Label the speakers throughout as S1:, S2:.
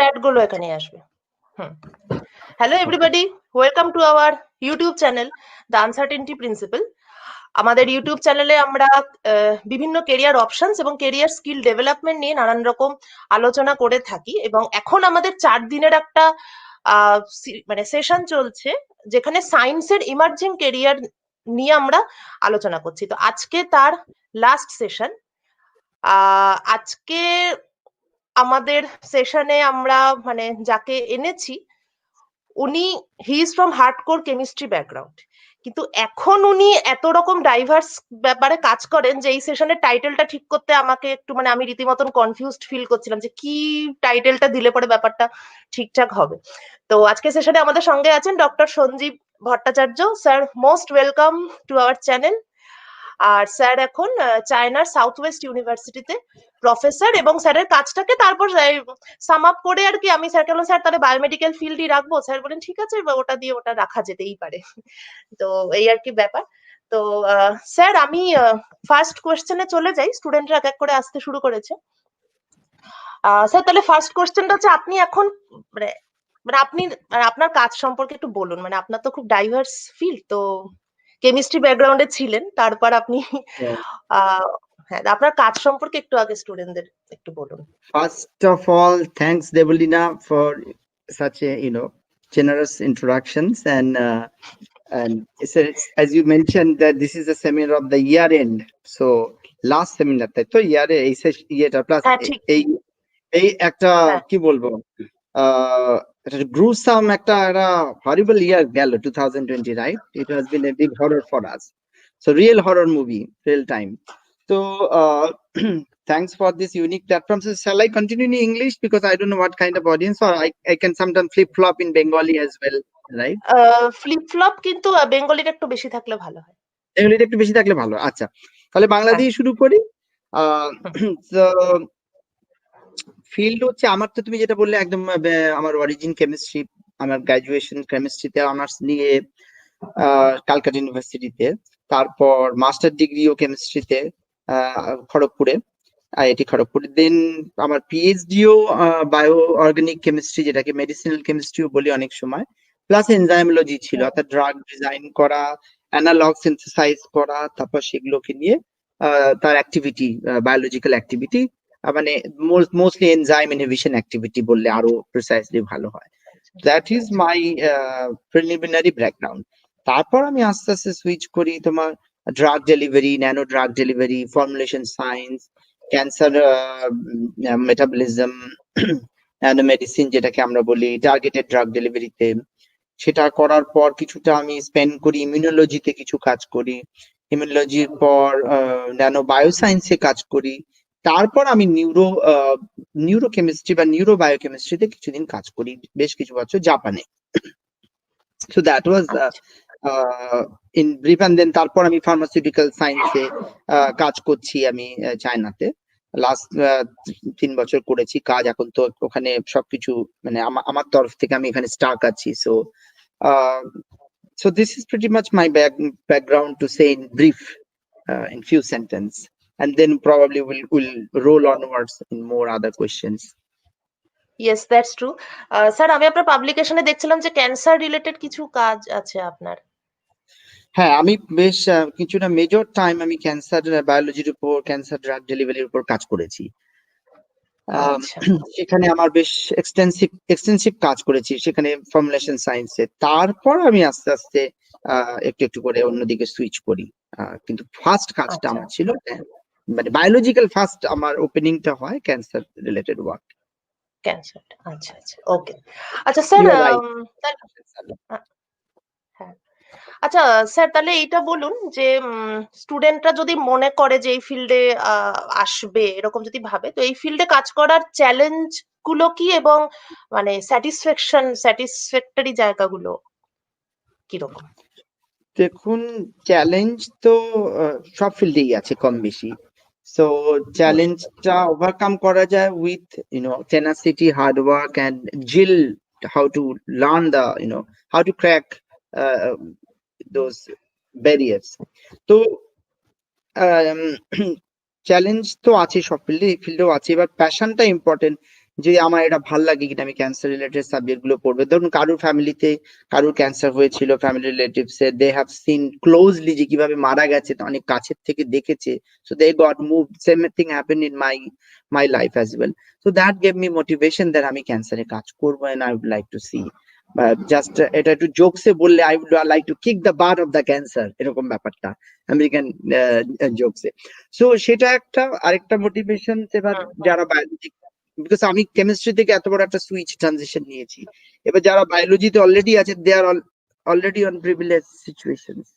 S1: Chat গুলো এখানে আসবে। Hello everybody, welcome to our YouTube channel the uncertainty principal. আমাদের ইউটিউব চ্যানেলে আমরা বিভিন্ন কেরিয়ার অপশনস এবং কেরিয়ার স্কিল ডেভেলপমেন্ট নিয়ে নানান রকম আলোচনা করে থাকি, এবং এখন আমাদের 4 দিনের একটা মানে সেশন চলছে যেখানে সায়েন্সের ইমার্জিং কেরিয়ার নিয়ে আমরা আলোচনা করছি। তো আজকে তার লাস্ট সেশন। আজকে আমাদের সেশনে আমরা মানে যাকে এনেছি, উনি he is from hardcore chemistry background, কিন্তু এখন উনি এত রকম ডাইভার্স ব্যাপারে কাজ করেন যে এই সেশনের টাইটেলটা ঠিক করতে আমাকে একটু মানে আমি রীতিমতন কনফিউজড ফিল করছিলাম যে কি টাইটেলটা দিলে পরে ব্যাপারটা ঠিকঠাক হবে। তো আজকে সেশনে আমাদের সঙ্গে আছেন doctor Sanjeev Bhattacharya. Sir, most welcome to our channel. আর স্যার এখন চায়নার সাউথ ওয়েস্ট ইউনিভার্সিটিতে প্রফেসর, এবং স্যারের কাজটাকে তারপর সাম আপ করে আর কি আমি স্যারকে বললাম, স্যার তাহলে বায়োমেডিক্যাল ফিল্ডই রাখবো। স্যার বলেন ঠিক আছে, ওটা দিয়ে ওটা রাখা যেতেই পারে। তো এই আর কি ব্যাপার। তো স্যার আমি ফার্স্ট কোয়েশ্চেনে চলে যাই, স্টুডেন্টরা এক এক করে আসতে শুরু করেছে। স্যার তাহলে ফার্স্ট কোয়েশ্চেনটা হচ্ছে, আপনি এখন মানে মানে আপনি আপনার কাজ সম্পর্কে একটু বলুন। মানে আপনার তো খুব ডাইভার্স ফিল্ড, তো কেমিস্ট্রি ব্যাকগ্রাউন্ডে ছিলেন, তারপর আপনি হ্যাঁ, আপনার কাজ সম্পর্কে একটু আগে স্টুডেন্টদের একটু বলুন।
S2: First of all, thanks Debolina for such a generous introductions, and as you mentioned that this is a seminar of the year end, so last seminar তাই তো ইয়ারে এটা প্লাস এই একটা কি বলবো একটা gruesome একটা horrible year গেল 2020, right? It has been a big horror for us, so real horror movie, real time. So thanks for this unique platform. So shall I continue in English because I don't know what kind of audience, or I can sometimes flip flop in Bengali as well, right?
S1: Flip flop কিন্তু বেঙ্গলিটা একটু বেশি থাকলে ভালো হয়।
S2: বেঙ্গলিটা একটু বেশি থাকলে ভালো। আচ্ছা, তাহলে বাংলা দিয়ে শুরু করি। তো ফিল্ড হচ্ছে আমার, তো তুমি যেটা বললে একদম, আমার অরিজিন কেমিস্ট্রি, আমার গ্রাজুয়েশন কেমিস্ট্রিতে অনার্স নিয়ে কালকাটা ইউনিভার্সিটিতে, তারপর মাস্টার ডিগ্রিও কেমিস্ট্রিতে খড়গপুরে, আইআইটি খড়গপুর। দেন আমার পিএইচডিও বায়ো অর্গানিক কেমিস্ট্রি, যেটাকে মেডিসিনাল কেমিস্ট্রিও বলি অনেক সময়, প্লাস এনজাইমোলজি ছিল, অর্থাৎ ড্রাগ ডিজাইন করা, অ্যানালগ সিনথেসাইজ করা, তারপর সেগুলোকে নিয়ে তার অ্যাক্টিভিটি, বায়োলজিক্যাল অ্যাক্টিভিটি, মানে মোস্টলি এনজাইম ইনহিবিশন অ্যাক্টিভিটি বললে আরো প্রিসাইসলি ভালো হয়। That is my preliminary background. তারপর আমি আস্তে আস্তে সুইচ করি তোমার drug delivery, nano drug delivery, formulation science, cancer metabolism, nano medicine যেটাকে আমরা বলি, টার্গেটেড ড্রাগ ডেলিভারিতে। সেটা করার পর কিছুটা আমি স্পেন্ড করি ইমিউনোলজিতে, কিছু কাজ করি ইমিউনোলজির পর ন্যানো বায়োসায়েন্সে কাজ করি। তারপর আমি নিউরোকেমিস্ট্রি বা নিউরো বায়োকেমিস্ট্রিতে কিছুদিন কাজ করি, বেশ কিছু বছর জাপানে। So that was in brief. And then তারপর আমি ফার্মাসিউটিক্যাল সায়েন্সে কাজ করছি আমি চায়নাতে। লাস্ট 3 বছর করেছি কাজ। এখন তো ওখানে সবকিছু মানে আমার তরফ থেকে আমি এখানে স্টাক আছি। So this is pretty much my background to say in brief, in few sentences, and then probably we'll roll onwards in more other questions.
S1: Yes, that's true. Sir আমি আপনার পাবলিকেশনে দেখছিলাম যে ক্যান্সার রিলেটেড কিছু কাজ আছে আপনার।
S2: হ্যাঁ, আমি বেশ কিছুটা মেজর টাইম আমি ক্যান্সার বায়োলজির উপর, ক্যান্সার ড্রাগ ডেলিভারির উপর কাজ করেছি। সেখানে আমার বেশ এক্সটেন্সিভ কাজ করেছি সেখানে ফর্মুলেশন সায়েন্সে। তারপর আমি আস্তে আস্তে একটু একটু করে অন্যদিকে সুইচ করি, কিন্তু ফার্স্ট কাজটা আমার ছিল মানে বায়োলজিক্যাল, ফার্স্ট আমার ওপেনিংটা হয় ক্যান্সার রিলেটেড ওয়ার্ক।
S1: ক্যান্সার, আচ্ছা আচ্ছা, ওকে। আচ্ছা স্যার, হ্যাঁ আচ্ছা স্যার, তাহলে এইটা বলুন যে স্টুডেন্টরা যদি মনে করে যে এই ফিল্ডে আসবে, এরকম যদি ভাবে, তো এই ফিল্ডে কাজ করার চ্যালেঞ্জ গুলো কি, এবং মানে স্যাটিসফ্যাক্টরি জায়গাগুলো কিরকম?
S2: দেখুন, চ্যালেঞ্জ তো সব ফিল্ডেই আছে কম বেশি। সো চ্যালেঞ্জটা ওভারকাম করা যায় with tenacity, hard work and jill, how to learn the how to crack those barriers. তো চ্যালেঞ্জ তো আছে সব ফিল্ডে, এই ফিল্ডেও আছে। এবার প্যাশনটা ইম্পর্টেন্ট, যে আমার এটা ভাল লাগে কিনা, আমি ক্যান্সার রিলেটেড সাবজেক্ট গুলো পড়বে। ধরুন কারোর ফ্যামিলিতে কারোর ক্যান্সার হয়েছিল, ফ্যামিলি রিলেটিভস এ দে হ্যাভ সিন ক্লোজলি যে কিভাবে মারা গেছে, অনেক কাছের থেকে দেখেছে, so they got move, same thing happen in my life as well. So that gave me motivation that আমি ক্যান্সারে কাজ করবো, and I would like to see, just এটা একটু জোকসে বললে I would like to kick the bird of the cancer, এরকম ব্যাপারটা আমেরিকান জোকসে। সো সেটা একটা আরেকটা মোটিভেশন। এবার যারা বায়োলজি, বিকজ আমি কেমিস্ট্রি থেকে এত বড় একটা সুইচ ট্রানজিশন নিয়েছি, এবার যারা বায়োলজিতে অলরেডি আছে they are already on privilege situations.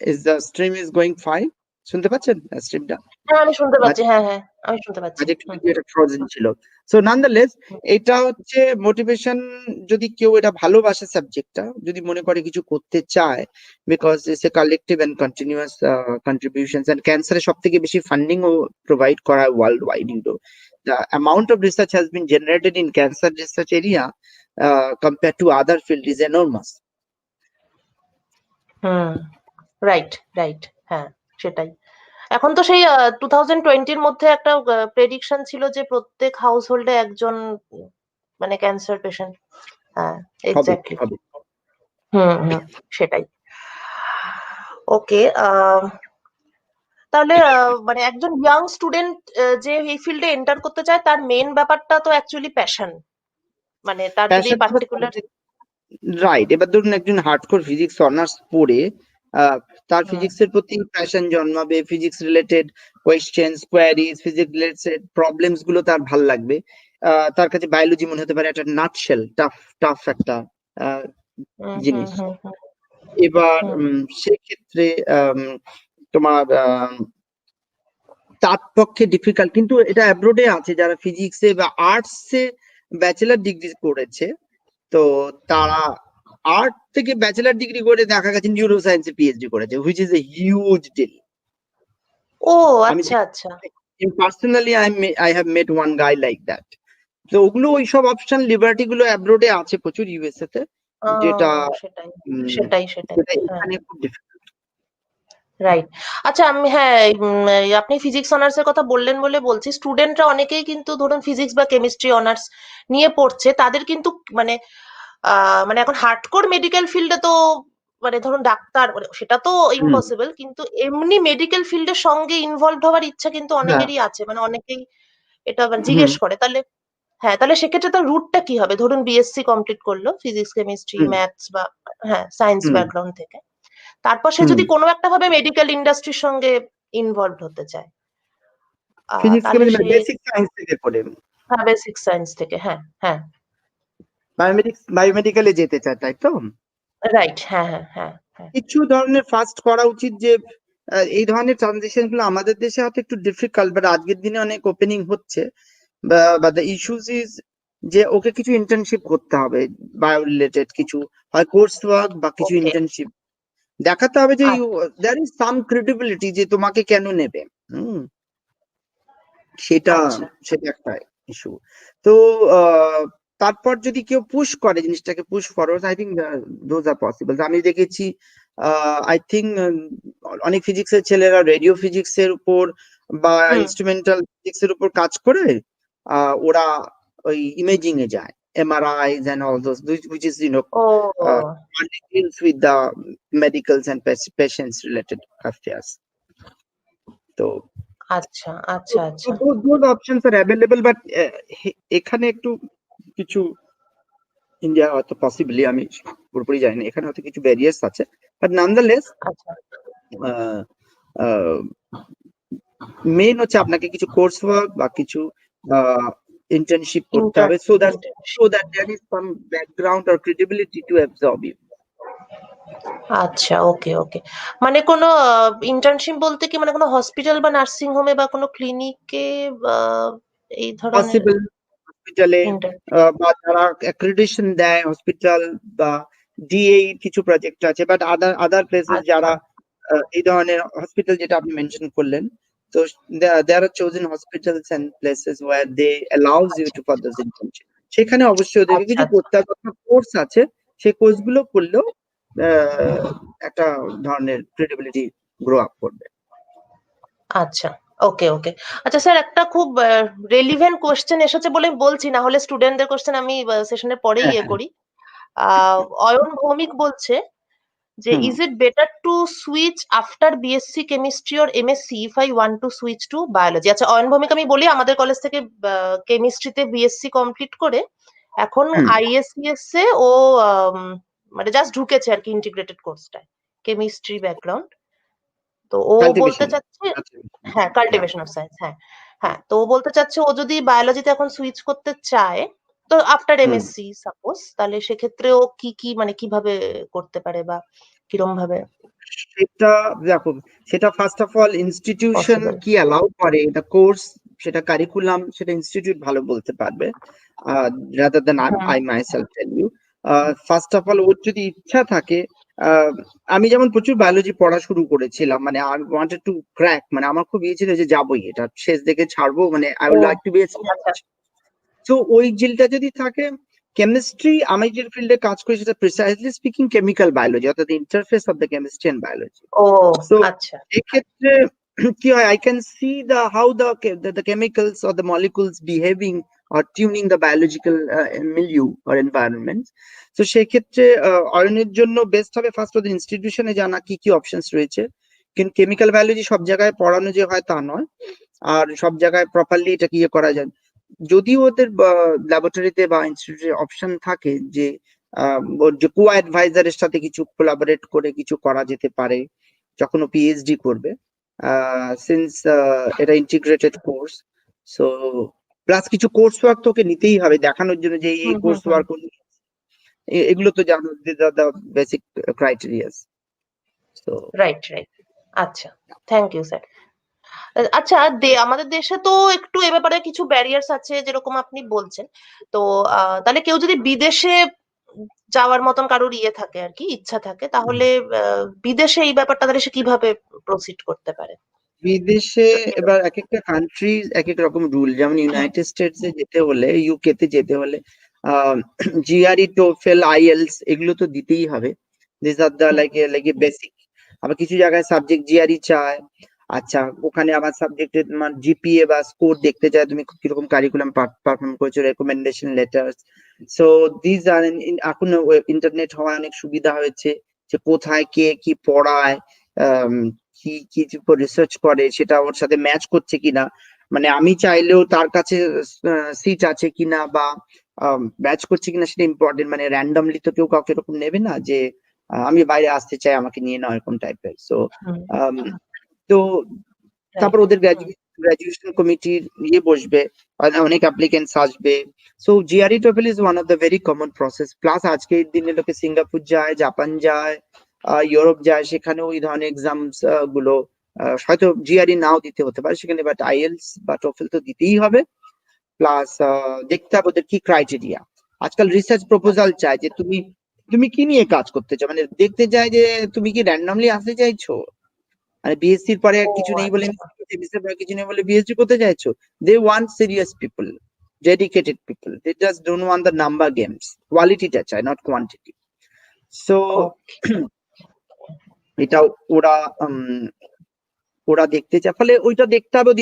S2: Is the stream is going fine? শুনতে পাচ্ছেন স্ট্রিমটা?
S1: হ্যাঁ আমি শুনতে পাচ্ছি, হ্যাঁ হ্যাঁ আমি শুনতে পাচ্ছি।
S2: আজ একটু এটা ফ্রোজেন ছিল। সো নানদালেস এটা হচ্ছে মোটিভেশন, যদি কেউ এটা ভালোবাসে সাবজেক্টটা, যদি মনে করে কিছু করতে চায়, because it's a collective and continuous contributions, and ক্যান্সারে সব থেকে বেশি ফান্ডিং ও প্রোভাইড করা world wide. Into the amount of research has been generated in cancer research area compared to other field is enormous.
S1: Right right, হ্যাঁ সেটাই। এখন তো সেই 2020-র মধ্যে একটা প্রেডিকশন ছিল যে প্রত্যেক হাউস হোল্ডে একজন মানে ক্যান্সার পেশেন্ট। হ্যাঁ এক্স্যাক্টলি।
S2: হবে।
S1: সেটাই। ওকে, তাহলে মানে একজন ইয়াং স্টুডেন্ট যে এই ফিল্ডে এন্টার করতে চায় তার মেন ব্যাপারটা তো অ্যাকচুয়ালি প্যাশন, মানে তার যদি পার্টিকুলার।
S2: রাইট, এবার ধরুন একজন হার্ডকোর ফিজিক্স অনার্স পড়ে তার ফিজিক্সের প্রতি প্যাশন জন্মাবে, physics related questions, queries, physics related problems গুলো তার ভাল লাগবে। তার কাছে বায়োলজি মনে হতে পারে একটা নাটশেল, টাফ একটা জিনিস। এবার সেক্ষেত্রে তোমার তার পক্ষে ডিফিকাল্ট, কিন্তু এটা অ্যাব্রোডে আছে যারা ফিজিক্সে বা আর্টসে ব্যাচেলার ডিগ্রি করেছে, তো তারা আর্ট থেকে ব্যাচেলার ডিগ্রি করে দেখা গেছে নিউরো সায়েন্সে পিএইচডি করেছে, which is a huge deal.
S1: ও আচ্ছা আচ্ছা।
S2: Personally I have met one guy like that. তো ওগুলো ওইসব অপশন লিবার্টি গুলো অ্যাব্রোডে আছে প্রচুর, ইউএসএ তে, যেটা
S1: সেটাই সেটাই সেটাই
S2: এখানে খুব ডিফিকাল্ট।
S1: রাইট। আচ্ছা আমি হ্যাঁ আপনি ফিজিক্স অনার্স এর কথা বললেন বলে বলছি, স্টুডেন্টরা অনেকেই কিন্তু ধরুন ফিজিক্স বা কেমিস্ট্রি অনার্স নিয়ে পড়ছে, তাদের কিন্তু মানে মানে এখন হার্ডকোর মেডিকেল ফিল্ডে তো মানে ধরুন ডাক্তার মানে সেটা তো ইম্পসিবল, কিন্তু এমনি মেডিকেল ফিল্ডের সঙ্গে ইনভলভ হওয়ার ইচ্ছা কিন্তু অনেকেরই আছে, মানে অনেকেই এটা মানে জিজ্ঞেস করে। তাহলে হ্যাঁ, তাহলে সেক্ষেত্রে তার রুটটা কি হবে? ধরুন বিএসসি কমপ্লিট করলো ফিজিক্স কেমিস্ট্রি ম্যাথস বা হ্যাঁ সায়েন্স ব্যাকগ্রাউন্ড থেকে, তারপর সে যদি কোনো একটা ভাবে মেডিকেল ইন্ডাস্ট্রির সঙ্গে ইনভলভ হতে চায়,
S2: ফিজিক্স
S1: তাহলে
S2: কেমিস্ট্রি
S1: সে
S2: বেসিক সায়েন্স থেকে পড়ে
S1: হ্যাঁ বেসিক সায়েন্স থেকে, হ্যাঁ হ্যাঁ
S2: বায়োমেডিক্যালে যেতে চায়, তাই তো?
S1: রাইট, হ্যাঁ হ্যাঁ হ্যাঁ হ্যাঁ।
S2: কিছু ধরনের ফার্স্ট করা উচিত, যে এই ধরনের ট্রানজিশন গুলো আমাদের দেশে হয়তো একটু ডিফিকাল্ট, বাট আজকের দিনে অনেক ওপেনিং হচ্ছে। বা দ্য ইস্যুস ইজ যে ওকে কিছু ইন্টার্নশিপ করতে হবে, বায়ো রিলেটেড কিছু, হয় কোর্স ওয়ার্ক বা কিছু
S1: ওকে,
S2: ইন্টার্নশিপ দেখাতে হবে যে দেয়ার ইজ সাম ক্রেডিবিলিটি, যে তোমাকে কেন নেবে। সেটা সেটা একটা ইস্যু। তো তারপর যদি কেউ পুশ করে জিনিসটাকে, push forward, I think those are possible. আমি দেখেছি আই থিঙ্ক অনেক ফিজিক্সের ছেলেরা রেডিও ফিজিক্সের উপর বা ইনস্ট্রুমেন্টাল ফিজিক্সের উপর কাজ করে ওরা ওই ইমেজিং এ যায়, MRIs and all those, which is deals with the medicals and patients related affairs. তো
S1: আচ্ছা আচ্ছা আচ্ছা।
S2: those options are available, but এখানে একটু কিছু ইন্ডিয়া হয়তো পসিবলি, আমি পুরোপুরি জানি না, এখানে হয়তো কিছু ব্যারিয়ার্স আছে, বাট নানদালেস মেইন হচ্ছে আপনাকে কিছু কোর্স ওয়ার্ক বা কিছু ইন্টার্নশিপ করতে হবে, so that there is some background or credibility to absorb you.
S1: আচ্ছা ওকে ওকে, মানে কোনো ইন্টার্নশিপ বলতে কি মানে কোনো হসপিটাল বা নার্সিং হোমে বা কোনো ক্লিনিকে এই ধরনের
S2: পসিবল হসপিটালে, বা যারা অ্যাক্রিডিটেশন দেয় হসপিটাল বা ডিএ কিছু প্রজেক্ট আছে, বাট আদার প্লেসেস যারা এই ধরনের হসপিটাল যেটা আপনি মেনশন করলেন, তো there are chosen hospitals and places where they allows you to further the internship, সেখানে অবশ্যই ওদেরকে কিছু করতে হবে, কোর্স আছে, সেই কোর্স গুলো করলেও একটা ধরনের ক্রেডিবিলিটি গ্রো আপ করবে।
S1: আচ্ছা ওকে ওকে। আচ্ছা স্যার, একটা খুব রেলিভেন্ট কোশ্চেন এসেছে বলে আমি বলছি, না হলে স্টুডেন্টদের কোশ্চেন আমি সেশনের পরেই
S2: হ্যাঁ
S1: ইয়ে
S2: হ্যাঁ।
S1: করি। অয়ন ভৌমিক বলছে যে
S2: hmm.
S1: Is it better to switch after BSc chemistry or MSc if I want to switch to biology? আচ্ছা অয়ন ভৌমিক, আমি বলি আমাদের কলেজ থেকে কেমিস্ট্রিতে বিএসসি কমপ্লিট করে এখন
S2: হুম।
S1: আইএসসিএস এ ও মানে জাস্ট ঢুকেছে আর কি ইন্টিগ্রেটেড কোর্সটায়, কেমিস্ট্রি ব্যাকগ্রাউন্ড। তো ও বলতে
S2: কাল্টিভেশন।
S1: চাচ্ছে, হ্যাঁ কাল্টিভেশন অফ সায়েন্স, হ্যাঁ হ্যাঁ, তো ও বলতে চাচ্ছে ও যদি বায়োলজিতে এখন সুইচ করতে চায়, তো আফটার
S2: হুম।
S1: এমএসসি সাপোজ, তাহলে সেক্ষেত্রে ও কি কি মানে কিভাবে করতে পারে বা কিরম ভাবে
S2: সেটা দেখো, সেটা first of all institution
S1: possible?
S2: কি অ্যালাউ করে, এটা কোর্স, সেটা কারিকুলাম, সেটা ইনস্টিটিউট ভালো বলতে পারবে, rather then I myself tell you. First of all ওর যদি ইচ্ছা থাকে, আহ, আমি যেমন প্রচুর বায়োলজি পড়া শুরু করেছিলাম, মানে আই ওয়ান্টেড টু ক্র্যাক, মানে আমার খুব ইয়ে ছিল যে যাবোই, এটা শেষ দেখে ছাড়বো, মানে আই
S1: ও
S2: উড লাইক টু বি।
S1: আচ্ছা।
S2: তো ওই জিলটা যদি থাকে, কেমিস্ট্রি, আমি যে ফিল্ডে কাজ করি সেটা প্রিসাইজলি স্পিকিং কেমিক্যাল বায়োলজি, অর্থাৎ interface of the chemistry and biology.
S1: Oh
S2: so
S1: আচ্ছা।
S2: এক্ষেত্রে কি হয়, I can see the how the chemicals or the molecules behaving or tuning the biological milieu or environment. তো সেক্ষেত্রে অয়নের জন্য বেস্ট হবে ফার্স্ট ওদের ইনস্টিটিউশনে জানা কি কি অপশনস রয়েছে, কিন্তু কেমিক্যাল বায়োলজি সব জায়গায় পড়ানো যে হয় তা নয়, আর সব জায়গায় প্রপারলি এটা কি করা যায়। যদিও ওদের ল্যাবরেটরিতে বা ইনস্টিটিউটে অপশন থাকে যে ওর যে কো অ্যাডভাইজারের সাথে কিছু কোলাবোরেট করে কিছু করা যেতে পারে যখন ও পিএইচডি করবে, সিন্স এটা ইন্টিগ্রেটেড কোর্স। সো প্লাস কিছু কোর্স ওয়ার্ক তোকে নিতেই হবে দেখানোর জন্য যে এই
S1: হুম হুম
S2: কোর্স
S1: হুম।
S2: ওয়ার্ক, এগুলো তো জানো, the basic criterias. So
S1: right right. আচ্ছা, থ্যাংক ইউ স্যার। আচ্ছা আমাদের দেশে তো একটু এ ব্যাপারে কিছু ব্যারিয়ার্স আছে যেরকম আপনি বলছেন। তো তাহলে কেউ যদি বিদেশে যাওয়ার মতন কারোর ইয়ে থাকে আর কি, ইচ্ছা থাকে, তাহলে বিদেশে এই ব্যাপারটা তাহলে সে কিভাবে প্রসিড করতে পারে?
S2: বিদেশে
S1: যদি
S2: এবার এক একটা কান্ট্রি এক এক রকম রুল, যেমন
S1: হুম,
S2: ইউনাইটেড স্টেটস এ যেতে হলে, ইউকে তে যেতে হলে জিআরই, টোফেল, আইএলস এগুলো তো দিতেই হবে। This are the
S1: hmm,
S2: like a basic. আবার কিছু জায়গায় সাবজেক্ট জিআরই চায়। আচ্ছা, ওখানে আবার সাবজেক্টের মানে জিপিএ বা স্কোর দেখতে চায়, তুমি কিরকম কারিকুলাম পারফর্ম করেছো, রেকমেন্ডেশন লেটার। সো দিস আর, এখন ইন্টারনেট হওয়া অনেক সুবিধা হয়েছে, যে কোথায় কে কি পড়ায়, কি কি রিসার্চ করে সেটা ওর সাথে ম্যাচ করছে কিনা, মানে আমি চাইলেও তার কাছে সিট আছে কিনা বা ম্যাচ করছে কিনা সেটা ইম্পর্টেন্ট, মানে র্যান্ডমলি তো কেউ কাউকে এরকম নেবে না যে আমি বাইরে আসতে চাই আমাকে নিয়ে নাও এরকম টাইপের। সো
S1: হুম,
S2: তো তারপর
S1: রাইট।
S2: ওদের গ্রাজুয়েশন কমিটির ইয়ে বসবে, অনেক অ্যাপ্লিকেন্টস আসবে। So GRE TOEFL is one of the very common process. Plus আজকের দিনে লোকে সিঙ্গাপুর যায়, জাপান যায়, ইউরোপ যায়, সেখানে ওই ধরনের এক্সামস গুলো হয়তো জিআরই নাও দিতে হতে পারে সেখানে, বাট আইএলস বা টোফেল তো দিতেই হবে। প্লাস দেখতে হবে ওদের কি ক্রাইটেরিয়া। আজকাল রিসার্চ প্রপোজাল চায় যে তুমি তুমি কি নিয়ে কাজ করতে চাও, মানে দেখতে চায় যে তুমি কি র্যান্ডমলি আসতে চাইছো, মানে বিএসসির পরে
S1: ও
S2: কিছু নেই বলে
S1: আচ্ছা।
S2: এমএসসির পরে কিছু নেই বলে বিএসসি করতে চাইছো। They want serious people, dedicated people, they just don't want the number games, কোয়ালিটিটা চায় নট কোয়ান্টিটি। So
S1: okay.
S2: এটা ওরা উম, ওরা দেখতে চায়, ফলে ওইটা দেখতে হবে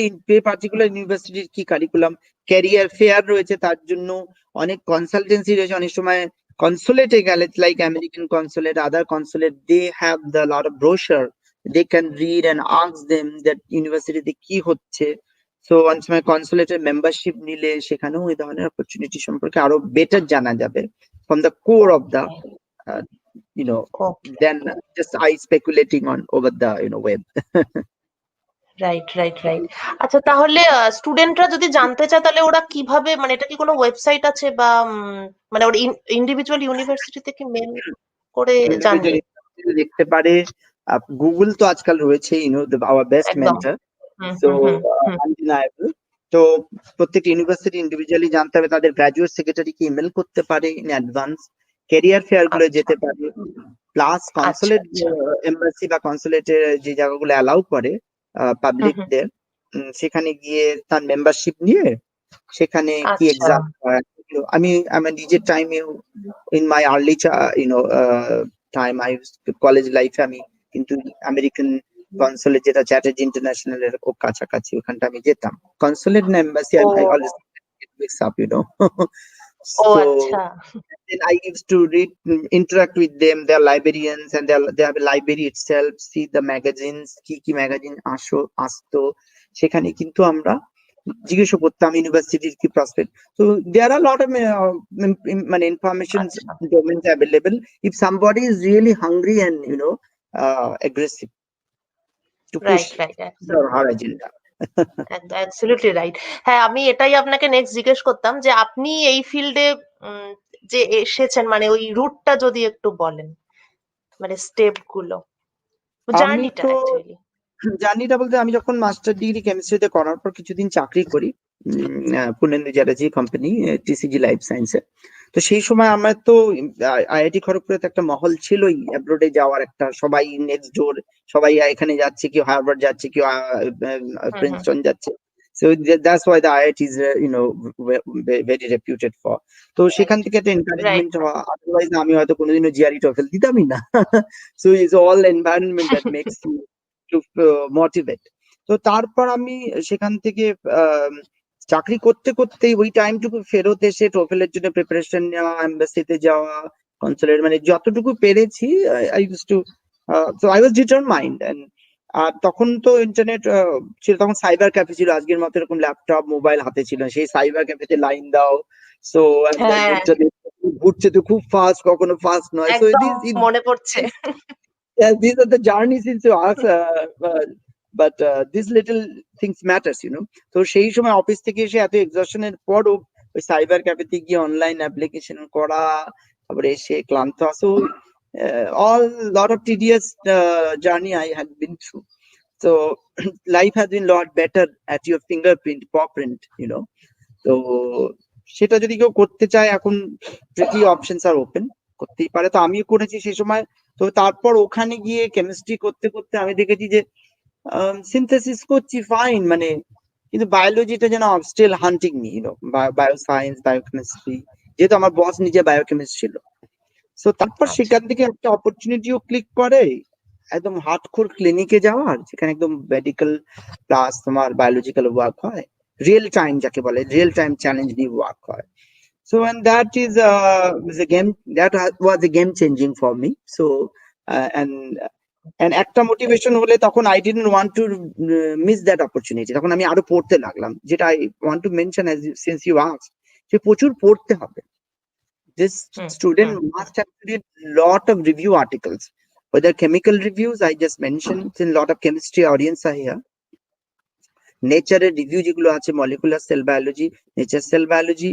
S2: পার্টিকুলার ইউনিভার্সিটির কি কারিকুলাম। ক্যারিয়ার ফেয়ার রয়েছে, তার জন্য অনেক কনসালটেন্সি রয়েছে, অনেক সময় কনসুলেটে গেলে, like American consulate, other consulate, they have the lot of brochure, they can read and ask them that ইউনিভার্সিটিতে কি হচ্ছে। সো অনেক সময় কনসুলেটের মেম্বারশিপ নিলে সেখানেও এই ধরনের অপরচুনিটি সম্পর্কে আরো বেটার জানা যাবে from the core of the
S1: okay
S2: you know
S1: okay.
S2: than just I speculating on over the web.
S1: Right right right. আচ্ছা তাহলে স্টুডেন্টরা যদি জানতে চায় তাহলে ওরা কিভাবে, মানে এটা কি কোনো ওয়েবসাইট আছে বা মানে ওরা ইন্ডিভিজুয়াল ইউনিভার্সিটিতে কি মেল করে জানবে?
S2: ইন্ডিভিজুয়ালি দেখতে পারে। গুগল তো আজকাল রয়েছে, আওয়ার বেস্ট
S1: একদম।
S2: মেন্টর।
S1: হুম
S2: সো
S1: হুম হুম হুম।
S2: আনডিনায়েবল। তো প্রত্যেকটা ইউনিভার্সিটি ইন্ডিভিজুয়ালি জানতে হবে, তাদের গ্রাজুয়েট সেক্রেটারিকে ইমেল করতে পারে ইন অ্যাডভান্স, ক্যারিয়ার ফেয়ার গুলো
S1: আচ্ছা
S2: যেতে পারে। প্লাস
S1: আচ্ছা
S2: কনসুলেট
S1: আচ্ছা।
S2: এম্বাসি বা কনসুলেটের যে জায়গাগুলো অ্যালাউ করে
S1: হুম হুম।
S2: পাবলিকদের, সেখানে গিয়ে তার মেম্বারশিপ নিয়ে সেখানে কি
S1: আচ্ছা।
S2: এক্সাম হয়। আমি আমার নিজের টাইমে, in my early time, I college লাইফে আমি কিন্তু আমেরিকান কনসুলেট যেটা চ্যাটার্জি ইন্টারন্যাশনাল এর খুব কাছাকাছি, ওখানটা আমি যেতাম। কনসুলেট না embassy,
S1: oh
S2: I always mix up,
S1: oh
S2: So
S1: আচ্ছা,
S2: then I used to read, interact with them. They're librarians and they have a library itself. See the magazines, কি ম্যাগাজিন আসতো, সেখানে কিন্তু আমরা জিজ্ঞাসা করতাম ইউনিভার্সিটির কি প্রসপেক্ট। তো দেয়ার আর লট অফ মানে ইনফরমেশন
S1: আচ্ছা,
S2: domains available if somebody is really hungry and aggressive to push
S1: right right,
S2: her agenda.
S1: Absolutely right. হ্যাঁ, আমি এটাই আপনাকে নেক্সট জিজ্ঞেস করতাম যে আপনি এই ফিল্ডে যে এসেছেন, মানে ওই রুটটা যদি একটু বলেন, মানে স্টেপ গুলো,
S2: আমি
S1: জার্নিটা
S2: তো
S1: অ্যাকচুয়ালি।
S2: জার্নিটা বলতে, আমি যখন মাস্টার ডিগ্রি কেমিস্ট্রিতে করার পর কিছুদিন চাকরি করি পুনেন্দু চ্যাটার্জি কোম্পানি, টিসিজি লাইফ সায়েন্সে। তো সেই সময় আমার তো আইআইটি খড়গপুরে তো একটা মহল ছিলই অ্যাব্রোডে যাওয়ার একটা, সবাই নেক্সট ডোর, সবাই এখানে যাচ্ছে, কেউ হার্ভার্ড যাচ্ছে, কেউ
S1: হুম হুম,
S2: প্রিন্সটন যাচ্ছে। So that's why the IIT is very reputed for. তো সেখান
S1: রাইট
S2: থেকে একটা
S1: রাইট
S2: এনকারেজমেন্ট হওয়া, আদারওয়াইজ আমি হয়তো কোনোদিনও জিআরই টফেল দিতামই না। So it's all environment that makes you to motivate. তো তারপর আমি সেখান থেকে চাকরি করতে করতেই ওই টাইমটুকু ফেরত এসে টোফেলের জন্য প্রিপারেশন নেওয়া, এমবাসিতে যাওয়া, কনসুলেট, মানে যতটুকু পেরেছি I use to, so I was determined. আর তখন তো ইন্টারনেট ছিল, তখন সাইবার ক্যাফে ছিল, আজকের মতো এরকম ল্যাপটপ মোবাইল হাতে ছিল না। সেই সাইবার ক্যাফেতে লাইন দাও, সো
S1: হ্যাঁ,
S2: ইন্টারনেট ঘুরছে তো খুব ফাস্ট, কখনো ফাস্ট নয়। সো
S1: একদম মনে পড়ছে।
S2: yeah, these are the journeys into us, but these little things matters. তো সেই সময় অফিস থেকে এসে এত এক্সশনের পরও ওই সাইবার ক্যাফেতে গিয়ে অনলাইন অ্যাপ্লিকেশন করা, তারপরে এসে ক্লান্ত আসো, all lot of tedious journey I had been through. So life has been lot better at your fingerprint, paw print. তো সেটা যদি কেউ করতে চায় এখন, pretty options are open, করতেই পারে। তো আমিও করেছি সেই সময়। তো তারপর ওখানে গিয়ে কেমিস্ট্রি করতে করতে আমি দেখেছি যে সিনথেসিস করছি ফাইন, মানে কিন্তু বায়োলজিটা যেন স্টিল হান্টিং মি, বায়ো সায়েন্স, বায়োকেমিস্ট্রি, যেহেতু আমার বস নিজে বায়োকেমিস্ট ছিল। সো তারপর
S1: আচ্ছা,
S2: সেখান থেকে একটা অপরচুনিটিও ক্লিক করে একদম হার্ডকোর ক্লিনিকে যাওয়ার, যেখানে একদম মেডিকেল প্লাস তোমার বায়োলজিক্যাল ওয়ার্ক হয়, রিয়েল টাইম যাকে বলে, রিয়েল টাইম চ্যালেঞ্জ নিয়ে ওয়ার্ক হয়। So and that is a game that was a game changing for me. So and একটা মোটিভেশন হলে তখন I didn't want to miss that opportunity. তখন আমি আরো পড়তে লাগলাম, যেটা I want to mention as since you asked, যে প্রচুর পড়তে হবে। This
S1: hmm
S2: student
S1: hmm hmm,
S2: must have read lot of review articles, whether chemical reviews I just mentioned, since lot of chemistry audience are here, নেচারের review যেগুলো আছে, molecular sell biology, nature sell biology,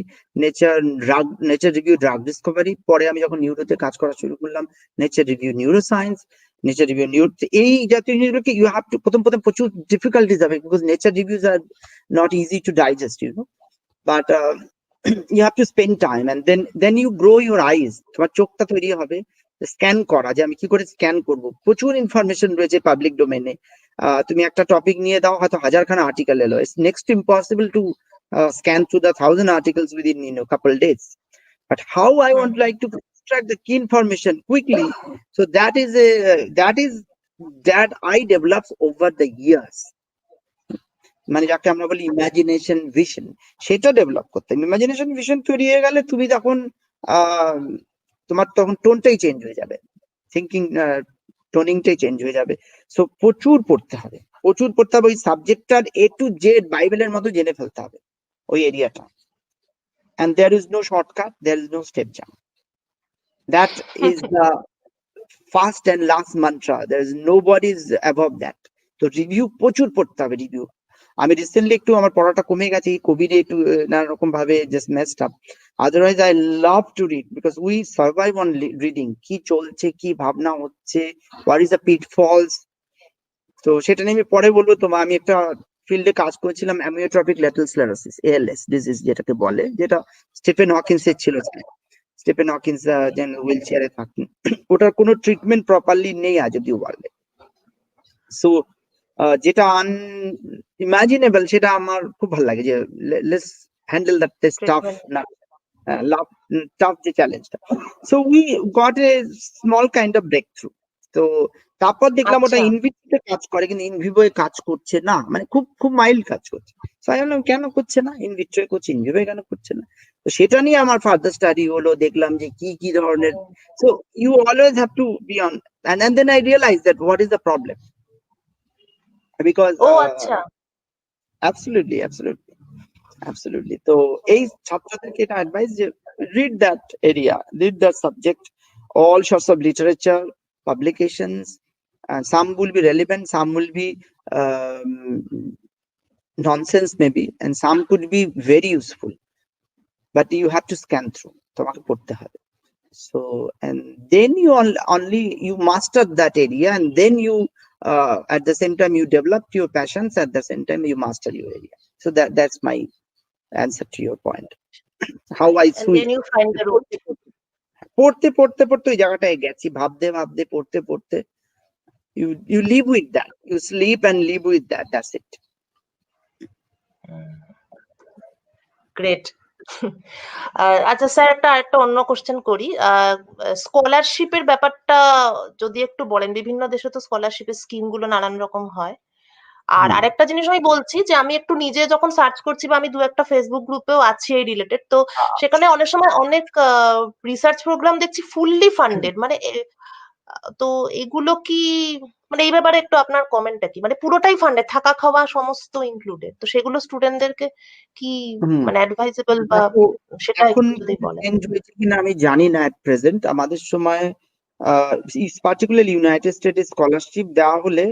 S2: nature review drug Discovery. পরে আমি যখন নিউরোতে কাজ করা শুরু করলাম, nature review neuro science, nature review neuro, এই জাতীয় জিনিসগুলোকে ইউ হ্যাভ টু, প্রথম প্রচুর ডিফিকাল্টিজ হবে, because nature reviews are not easy to digest, but you have to spend time and then you grow your eyes, তোমার চোখটা তৈরি হবে স্ক্যান করা, যে আমি কি করে স্ক্যান করব। প্রচুর ইনফরমেশন রয়েছে পাবলিক ডোমেনে। তুমি একটা টপিক নিয়ে দাও, হয়তো 1000 আর্টিকেল এলো, it's next impossible to scan through the 1000 articles within couple days. But how I
S1: hmm
S2: want
S1: hmm,
S2: like to extract the key information quickly, so that I developed over the years, মানে যাকে আমরা বলি imagination vision, সেটা develop করতে। Imagination vision তৈরি হয়ে গেলে তুমি তখন আহ তোমার তখন টোনটাই চেঞ্জ হয়ে যাবে, থিঙ্কিং টোনিংটাই চেঞ্জ হয়ে যাবে। সো প্রচুর পড়তে হবে, প্রচুর পড়তে হবে, ওই সাবজেক্টটার A to Z বাইবেলের মতো জেনে ফেলতে হবে ওই এরিয়াটা। And there is no shortcut, there is no step jump. That is the first and last mantra. There is nobody's above that. তো রিভিউ প্রচুর পড়তে হবে, রিভিউ। আমি রিসেন্টলি একটু আমার পড়াটা কমে গেছে, কোভিডে একটু নানা রকম ভাবে just messed up. Otherwise I love to read, because we survive on reading, কি চলছে, কি ভাবনা হচ্ছে, হোয়াট ইজ দ্য পিটফলস। তো সেটা নিয়ে আমি পরে বলবো। তোমার আমি একটা ফিল্ডে কাজ করেছিলাম, অ্যামিওট্রপিক ল্যাটারাল স্ক্লেরোসিস, এএলএস ডিজিজ যেটাকে বলে, যেটা স্টিফেন হকিন্স এর ছিল। স্টিফেন হকিন্স যেন হুইল চেয়ারে থাকতেন, ওটার কোনো ট্রিটমেন্ট প্রপারলি নেই আজ অব্দি ওয়ার্ল্ডে। সো যেটা আনইমাজিনেবল, সেটা আমার খুব ভালো লাগে, যে let's handle that tough,
S1: treatment,
S2: না টাফ যে চ্যালেঞ্জটা। So we got a small kind of breakthrough. তো তারপর দেখলাম ওটা
S1: আচ্ছা।
S2: ইনভিট্রোতে কাজ করে, কিন্তু ইনভিভোয়ে কাজ করছে না, মানে খুব খুব মাইল্ড কাজ করছে। তো আমি বললাম কেন করছে না, ইনভিট্রোয়ে করছে, ইনভিভোয়ে কেন করছে না? তো সেটা নিয়ে আমার ফার্দার স্টাডি হলো, দেখলাম যে কি কি ধরনের। So you always have to be on, and then I realized that what is the problem, because
S1: ও আচ্ছা।
S2: absolutely, absolutely, absolutely. তো এই ছাত্রদেরকে এটা অ্যাডভাইস যে read that area, read that subject, all sorts of literature, publications, and some will be relevant, some will be um, nonsense maybe, and some could be very useful, but you have to scan through, তোমাকে পড়তে হবে। So, and then you only you master that area, and then you at the same time you develop your passions, at the same time you master your area. So that's my answer to your point. How I
S1: And
S2: switch
S1: then you find the route.
S2: পড়তে পড়তে পড়তে ওই জায়গাটায় গেছি, ভাবতে ভাবতে পড়তে পড়তে you live with that, you sleep and live with that, that's it.
S1: Great. আচ্ছা স্যার, একটা অন্য কোশ্চেন করি। স্কলারশিপের ব্যাপারটা যদি একটু বলেন, বিভিন্ন দেশে তো স্কলারশিপের স্কিম গুলো নানান রকম হয়। আর আরেকটা জিনিস আমি বলছি যে আমি একটু নিজে যখন সার্চ করছি, বা আমি দু একটা ফেসবুক গ্রুপেও আছি এই রিলেটেড, তো সেখানে অনেক সময় অনেক রিসার্চ প্রোগ্রাম দেখছি ফুললি ফান্ডেড, মানে তো এগুলো কি, মানে এই ব্যাপারে একটু আপনার কমেন্টটা কি? মানে পুরোটাই ফান্ডেড, থাকা খাওয়া সমস্ত ইনক্লুডেড, তো সেগুলো স্টুডেন্টদেরকে কি
S2: হুম,
S1: মানে অ্যাডভাইজেবল, বা
S2: দেখো
S1: সেটা
S2: এখন
S1: একটু যদি বলেন।
S2: চেঞ্জ হয়েছে কিনা আমি জানি না এট প্রেজেন্ট। আমাদের সময় পার্টিকুলারলি ইউনাইটেড স্টেটে স্কলারশিপ দেওয়া হলে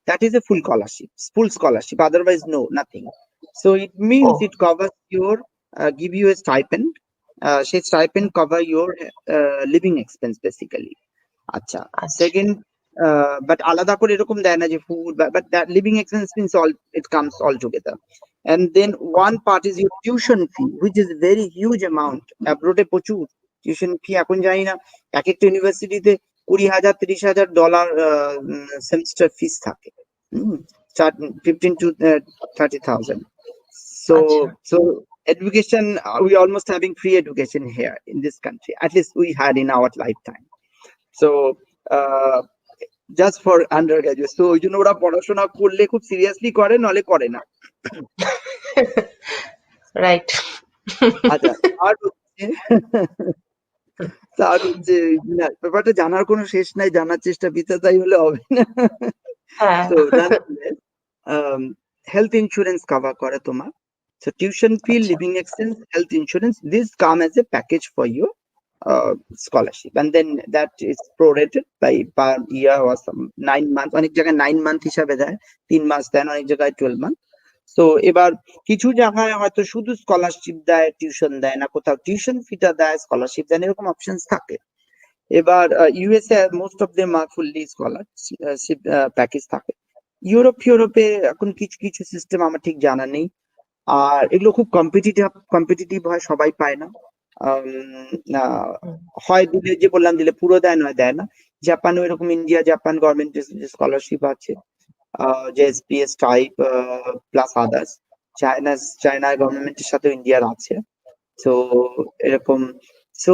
S2: that is a full scholarship, otherwise no, nothing. So it
S1: O
S2: means it covers your give you a stipend, সেই stipend cover your living expense basically. আচ্ছা,
S1: আচ্ছা।
S2: সেকেন্ড, বাট আলাদা করে এরকম দেয় না যে food, but that living expense means all, it comes all together. And then one part is your tuition fee, which is very huge amount. Abroad এ প্রচুর tuition fee, এখন জানি না এক একটা ইউনিভার্সিটিতে $20,000-30,000 সেমিস্টার ফিস থাকে। 15 to 30,000. So
S1: আচ্ছা।
S2: so education, we almost having free education here in this country, at least we had in our lifetime. So just for under graduate, তো ওই জন্য ওরা পড়াশোনা করলে খুব সিরিয়াসলি করে, নলে করে না।
S1: রাইট।
S2: আচ্ছা, আর হচ্ছে তার হচ্ছে না, ব্যাপারটা জানার কোনো শেষ নাই, জানার চেষ্টা বৃথা, তাই হলে হবে না।
S1: হ্যাঁ।
S2: তো হেলথ ইন্স্যুরেন্স কভার করে তোমার। So tuition fee,
S1: আচ্ছা।
S2: living expense, health insurance, this come as a package for your scholarship, and then that is prorated by per year or some 9 months. অনেক জায়গায় 9 month হিসাবে দেয়, 3 মাস দেন, অনেক জায়গায় 12 month। তো এবার কিছু জায়গায় হয়তো শুধু স্কলারশিপ দেয়, টিউশন দেয় না, কোথাও টিউশন ফিটা দেয়, স্কলারশিপ দেয়, এরকম অপশনস থাকে। এবার USA most of them are fully scholarship package থাকে। ইউরোপে এখন কিছু কিছু সিস্টেম আমার ঠিক জানা নেই। আর এগুলো খুব কম্পিটিটিভ হয়, সবাই পায় না। হয় দিলে, যে বললাম দিলে পুরো দেয়, নয় দেয় না। জাপানও এরকম, ইন্ডিয়া জাপান গভর্নমেন্টের যে স্কলারশিপ আছে, যে SPS type plus others, China গভর্নমেন্টের সাথে ইন্ডিয়ার আছে। তো এরকম, সো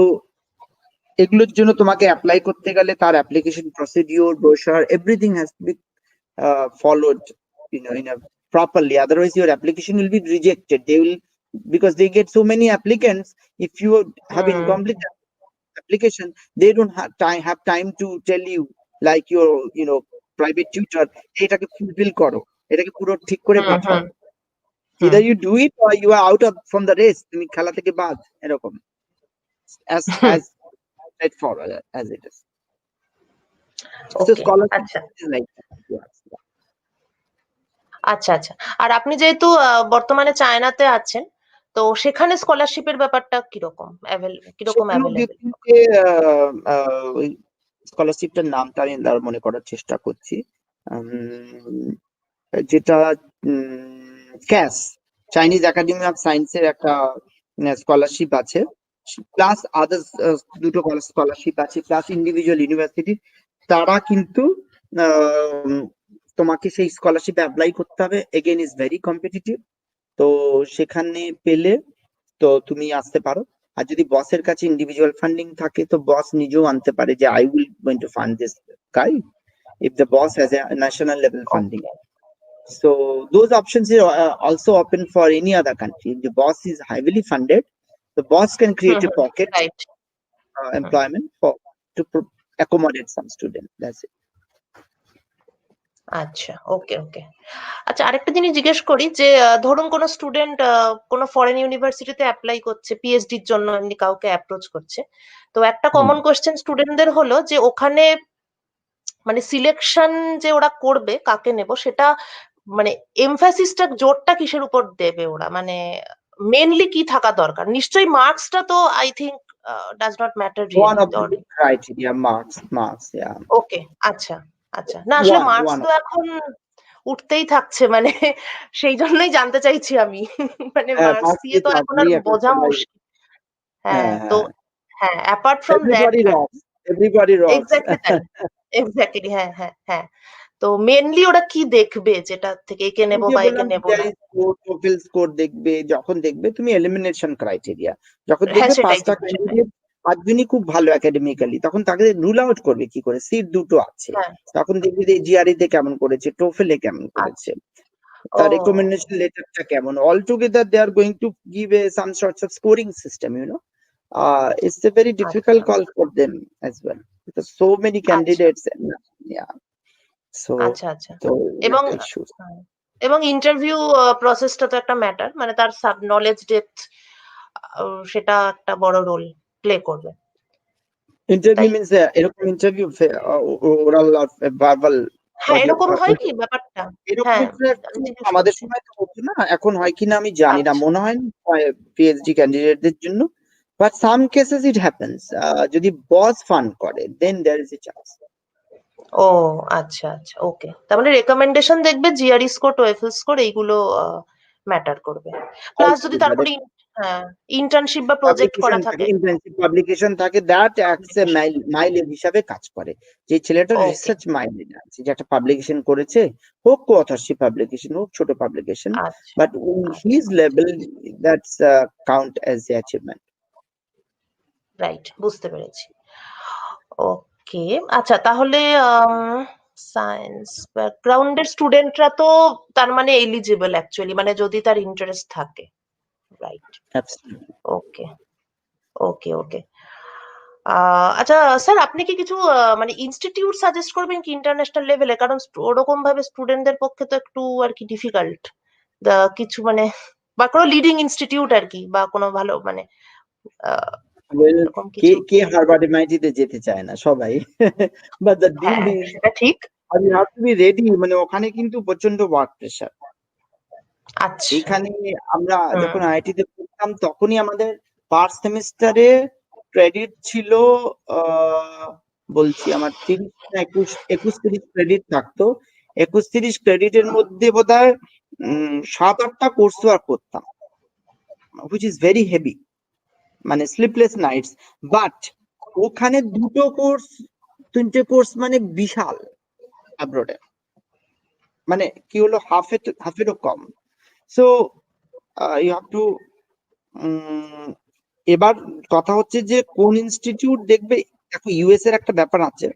S2: এগুলোর জন্য তোমাকে অ্যাপ্লাই করতে গেলে তার application procedure, brochure, everything has to be followed, in a properly, otherwise your application will be rejected. They will, because they get so many applicants. If you have incomplete application, they don't have time to tell you, like your private tutor, এটাকে fulfil করো, এটাকে পুরো ঠিক করে পাঠাও। Either you do it or you are out of from the race, তুমি খেলা থেকে বাদ, এরকম, as straightforward as it is. So
S1: okay.
S2: scholarship
S1: আচ্ছা।
S2: is like that. Yeah.
S1: আচ্ছা। আচ্ছা। আর আপনি যেহেতু বর্তমানে চায়নাতে আছেন, তো সেখানে স্কলারশিপের ব্যাপারটা কিরকম কিরকম
S2: সেখানেও
S1: অ্যাভেলেবেল?
S2: দেখুন যে ওই স্কলারশিপটার নামটা আমি মনে করার চেষ্টা করছি, যেটা ক্যাস, চাইনিজ একাডেমি অফ সায়েন্সের একটা স্কলারশিপ আছে, প্লাস আদার্স দুটো স্কলারশিপ আছে, প্লাস ইন্ডিভিজুয়াল ইউনিভার্সিটি, তারা কিন্তু তোমাকে সেই স্কলারশিপ অ্যাপ্লাই করতে হবে। Again is very competitive. তো সেখানে পেলে তো তুমি আসতে পারো। আর যদি বসের কাছে ইন্ডিভিজুয়াল ফান্ডিং থাকে, তো বস নিজেও আনতে পারে যে I will going to fund this guy, if the boss has a national level funding.
S1: Okay.
S2: So those options are also open for any other country. If the boss is heavily funded, the boss can create a pocket
S1: Right.
S2: employment for to accommodate some student. That's it.
S1: আচ্ছা, ওকে ওকে। আচ্ছা, আরেকটা জিনিস জিজ্ঞেস করি যে ধরুন কোনো student কোনো ফরেন ইউনিভার্সিটিতে অ্যাপ্লাই করছে পিএইচডির জন্য, এমনি কাউকে অ্যাপ্রোচ করছে, তো একটা কমন কোয়েশ্চেন স্টুডেন্টদের হলো যে ওখানে মানে সিলেকশন যে ওরা করবে কাকে নেব সেটা মানে এমফাসিসটা জোরটা কিসের উপর দেবে ওরা, মানে মেনলি কি থাকা দরকার? নিশ্চয়ই মার্কসটা তো I think does not matter
S2: One
S1: really.
S2: of the big criteria, marks, yeah.
S1: ওকে, আচ্ছা আচ্ছা। না আসলে মার্কস
S2: One
S1: তো এখন উঠতেই থাকছে, মানে সেই জন্যই জানতে চাইছি আমি। মানে মার্কস
S2: marks
S1: দিয়ে
S2: is
S1: তো এখন আর
S2: ugly এখন
S1: বোঝা
S2: সবাই।
S1: মুশকিল। হ্যাঁ, তো হ্যাঁ, apart from that,
S2: Everybody rocks. Everybody rocks.
S1: Exactly তাই, এক্স্যাক্টলি, হ্যাঁ হ্যাঁ হ্যাঁ। তো মেনলি ওরা কি দেখবে যেটা থেকে একে নেবো
S2: যে
S1: বা একে
S2: বললাম
S1: নেবো না?
S2: টোটাল স্কোর দেখবে, যখন দেখবে তুমি এলিমিনেশন ক্রাইটেরিয়া, যখন
S1: হ্যাঁ,
S2: দেখবে
S1: সেটাই তো,
S2: 5টা ক্যান্ডিডেট 5জনই খুব ভালো একাডেমিক্যালি, তখন তাকে রুল আউট করবে কি করে, সিট দুটো আছে,
S1: হ্যাঁ,
S2: তখন দেখবে যে জিআরই তে কেমন করেছে, টোফেলে কেমন করেছে,
S1: আচ্ছা,
S2: তার
S1: ও
S2: রেকমেন্ডেশন লেটারটা কেমন, all together they are going to give a some sorts of scoring system, it's a very difficult
S1: আচ্ছা
S2: call for them as well because so many
S1: আচ্ছা
S2: candidates and yeah, so
S1: আচ্ছা আচ্ছা।
S2: so
S1: এবং
S2: that's the issue.
S1: এবং interview প্রসেসটা তো একটা matter, মানে তার সাব নলেজ ডেপথ সেটা একটা বড় রোল প্লে করবে,
S2: ইন্টারভিউ
S1: তাই?
S2: মিন্স এরকম ইন্টারভিউ ওরাল আর ভার্বাল
S1: হ্যাঁ,
S2: অডিও,
S1: এরকম হয় কি ব্যাপারটা?
S2: এরকম
S1: হ্যাঁ, আমি
S2: একটু
S1: জিজ্ঞেস
S2: আমাদের
S1: করছি।
S2: সময় তো হতো না, এখন হয় কিনা আমি জানি না,
S1: আচ্ছা,
S2: মনে হয় পিএইচডি ক্যান্ডিডেটদের জন্য, but some cases it happens, যদি বস ফান্ড করে দেন দেয়ার ইজ এ চান্স।
S1: ও আচ্ছা আচ্ছা, ওকে। তার মানে রেকমেন্ডেশন দেখবে, জিআরই স্কোর, টোয়েফল স্কোর, এইগুলো ম্যাটার করবে। প্লাস যদি তারপরে হ্যাঁ ইন্টার্নশিপ বা প্রজেক্ট করা
S2: পাবলিকেশন থাকে,
S1: থাকে।
S2: ইন্টার্নশিপ পাবলিকেশন থাকে, that acts A
S1: Publication,
S2: mileage হিসাবে কাজ করে, যে ছেলেটা
S1: ওকে,
S2: রিসার্চ মাইন্ডেড আছে, যে একটা পাবলিকেশন করেছে, হোক কো অথরশিপ পাবলিকেশন হোক ছোট পাবলিকেশন,
S1: আচ্ছা
S2: বাট ইন হিজ
S1: আচ্ছা,
S2: level that's count as a achievement.
S1: Right, বুঝতে পেরেছি। ওকে, আচ্ছা তাহলে সায়েন্স ব্যাকগ্রাউন্ডের স্টুডেন্টরা তো তার মানে এলিজিবল অ্যাকচুয়ালি, মানে যদি তার ইন্টারেস্ট থাকে, রাইট?
S2: অ্যাবসলিউটলি।
S1: ওকে ওকে ওকে। আচ্ছা স্যার, আপনি কি কিছু মানে ইনস্টিটিউট সাজেস্ট করবেন কি ইন্টারন্যাশনাল লেভেলে? কারণ ওরকম ভাবে স্টুডেন্টদের পক্ষে তো একটু আর কি ডিফিকাল্ট কিছু, মানে বা কোনো লিডিং ইনস্টিটিউট আর কি, বা কোনো ভালো মানে আহ, এরকম
S2: কে
S1: কিছু।
S2: কে হার্ভার্ড এমআইটি তে যেতে চায় না, সবাই, বাট দ্য ডিল
S1: হ্যাঁ,
S2: ইজ
S1: সেটা ঠিক।
S2: You have to be ready, মানে ওখানে কিন্তু প্রচন্ড ওয়ার্ক প্রেশার।
S1: আচ্ছা,
S2: এইখানে আমরা
S1: হুম,
S2: যখন আইআইটি তে পড়তাম তখনই আমাদের পার সেমিস্টারে ক্রেডিট ছিল, বলছি আমার 30 না 21 30 ক্রেডিট থাকতো, 21 30 ক্রেডিটের মধ্যে বোধহয় 7-8টা কোর্স ওয়ার্ক করতাম, হুইচ ইজ ভেরি হেভি, মানে স্লিপলেস নাইটস, বাট ওখানে 2টো কোর্স 3টে কোর্স মানে বিশাল অ্যাব্রোডে, মানে কি হলো হাফেরও কম, সো ইউ হ্যাভ টু, এবার কথা হচ্ছে যে কোন ইনস্টিটিউট দেখবে, দেখো ইউএস এর একটা ব্যাপার আছে,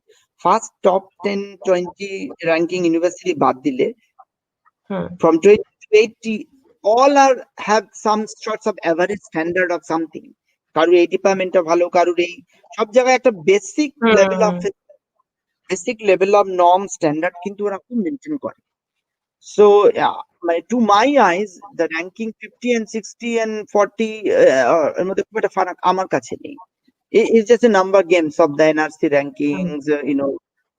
S2: ফার্স্ট টপ 10-20 র্যাঙ্কিং ইউনিভার্সিটি বাদ দিলে
S1: হুম,
S2: from 20 to 80 all are have some sorts of average standard of something, কারোর এই ডিপার্টমেন্টটা ভালো, কারোর এই, সব জায়গায় একটা basic level of norm standard কিন্তু ওরা খুব মেনটেন করে। So yeah, to my eyes, the ranking 50 and 60 and 40 এর মধ্যে খুব একটা ফারাক আমার কাছে নেই। It's just a number games of the NRC
S1: hmm,
S2: rankings,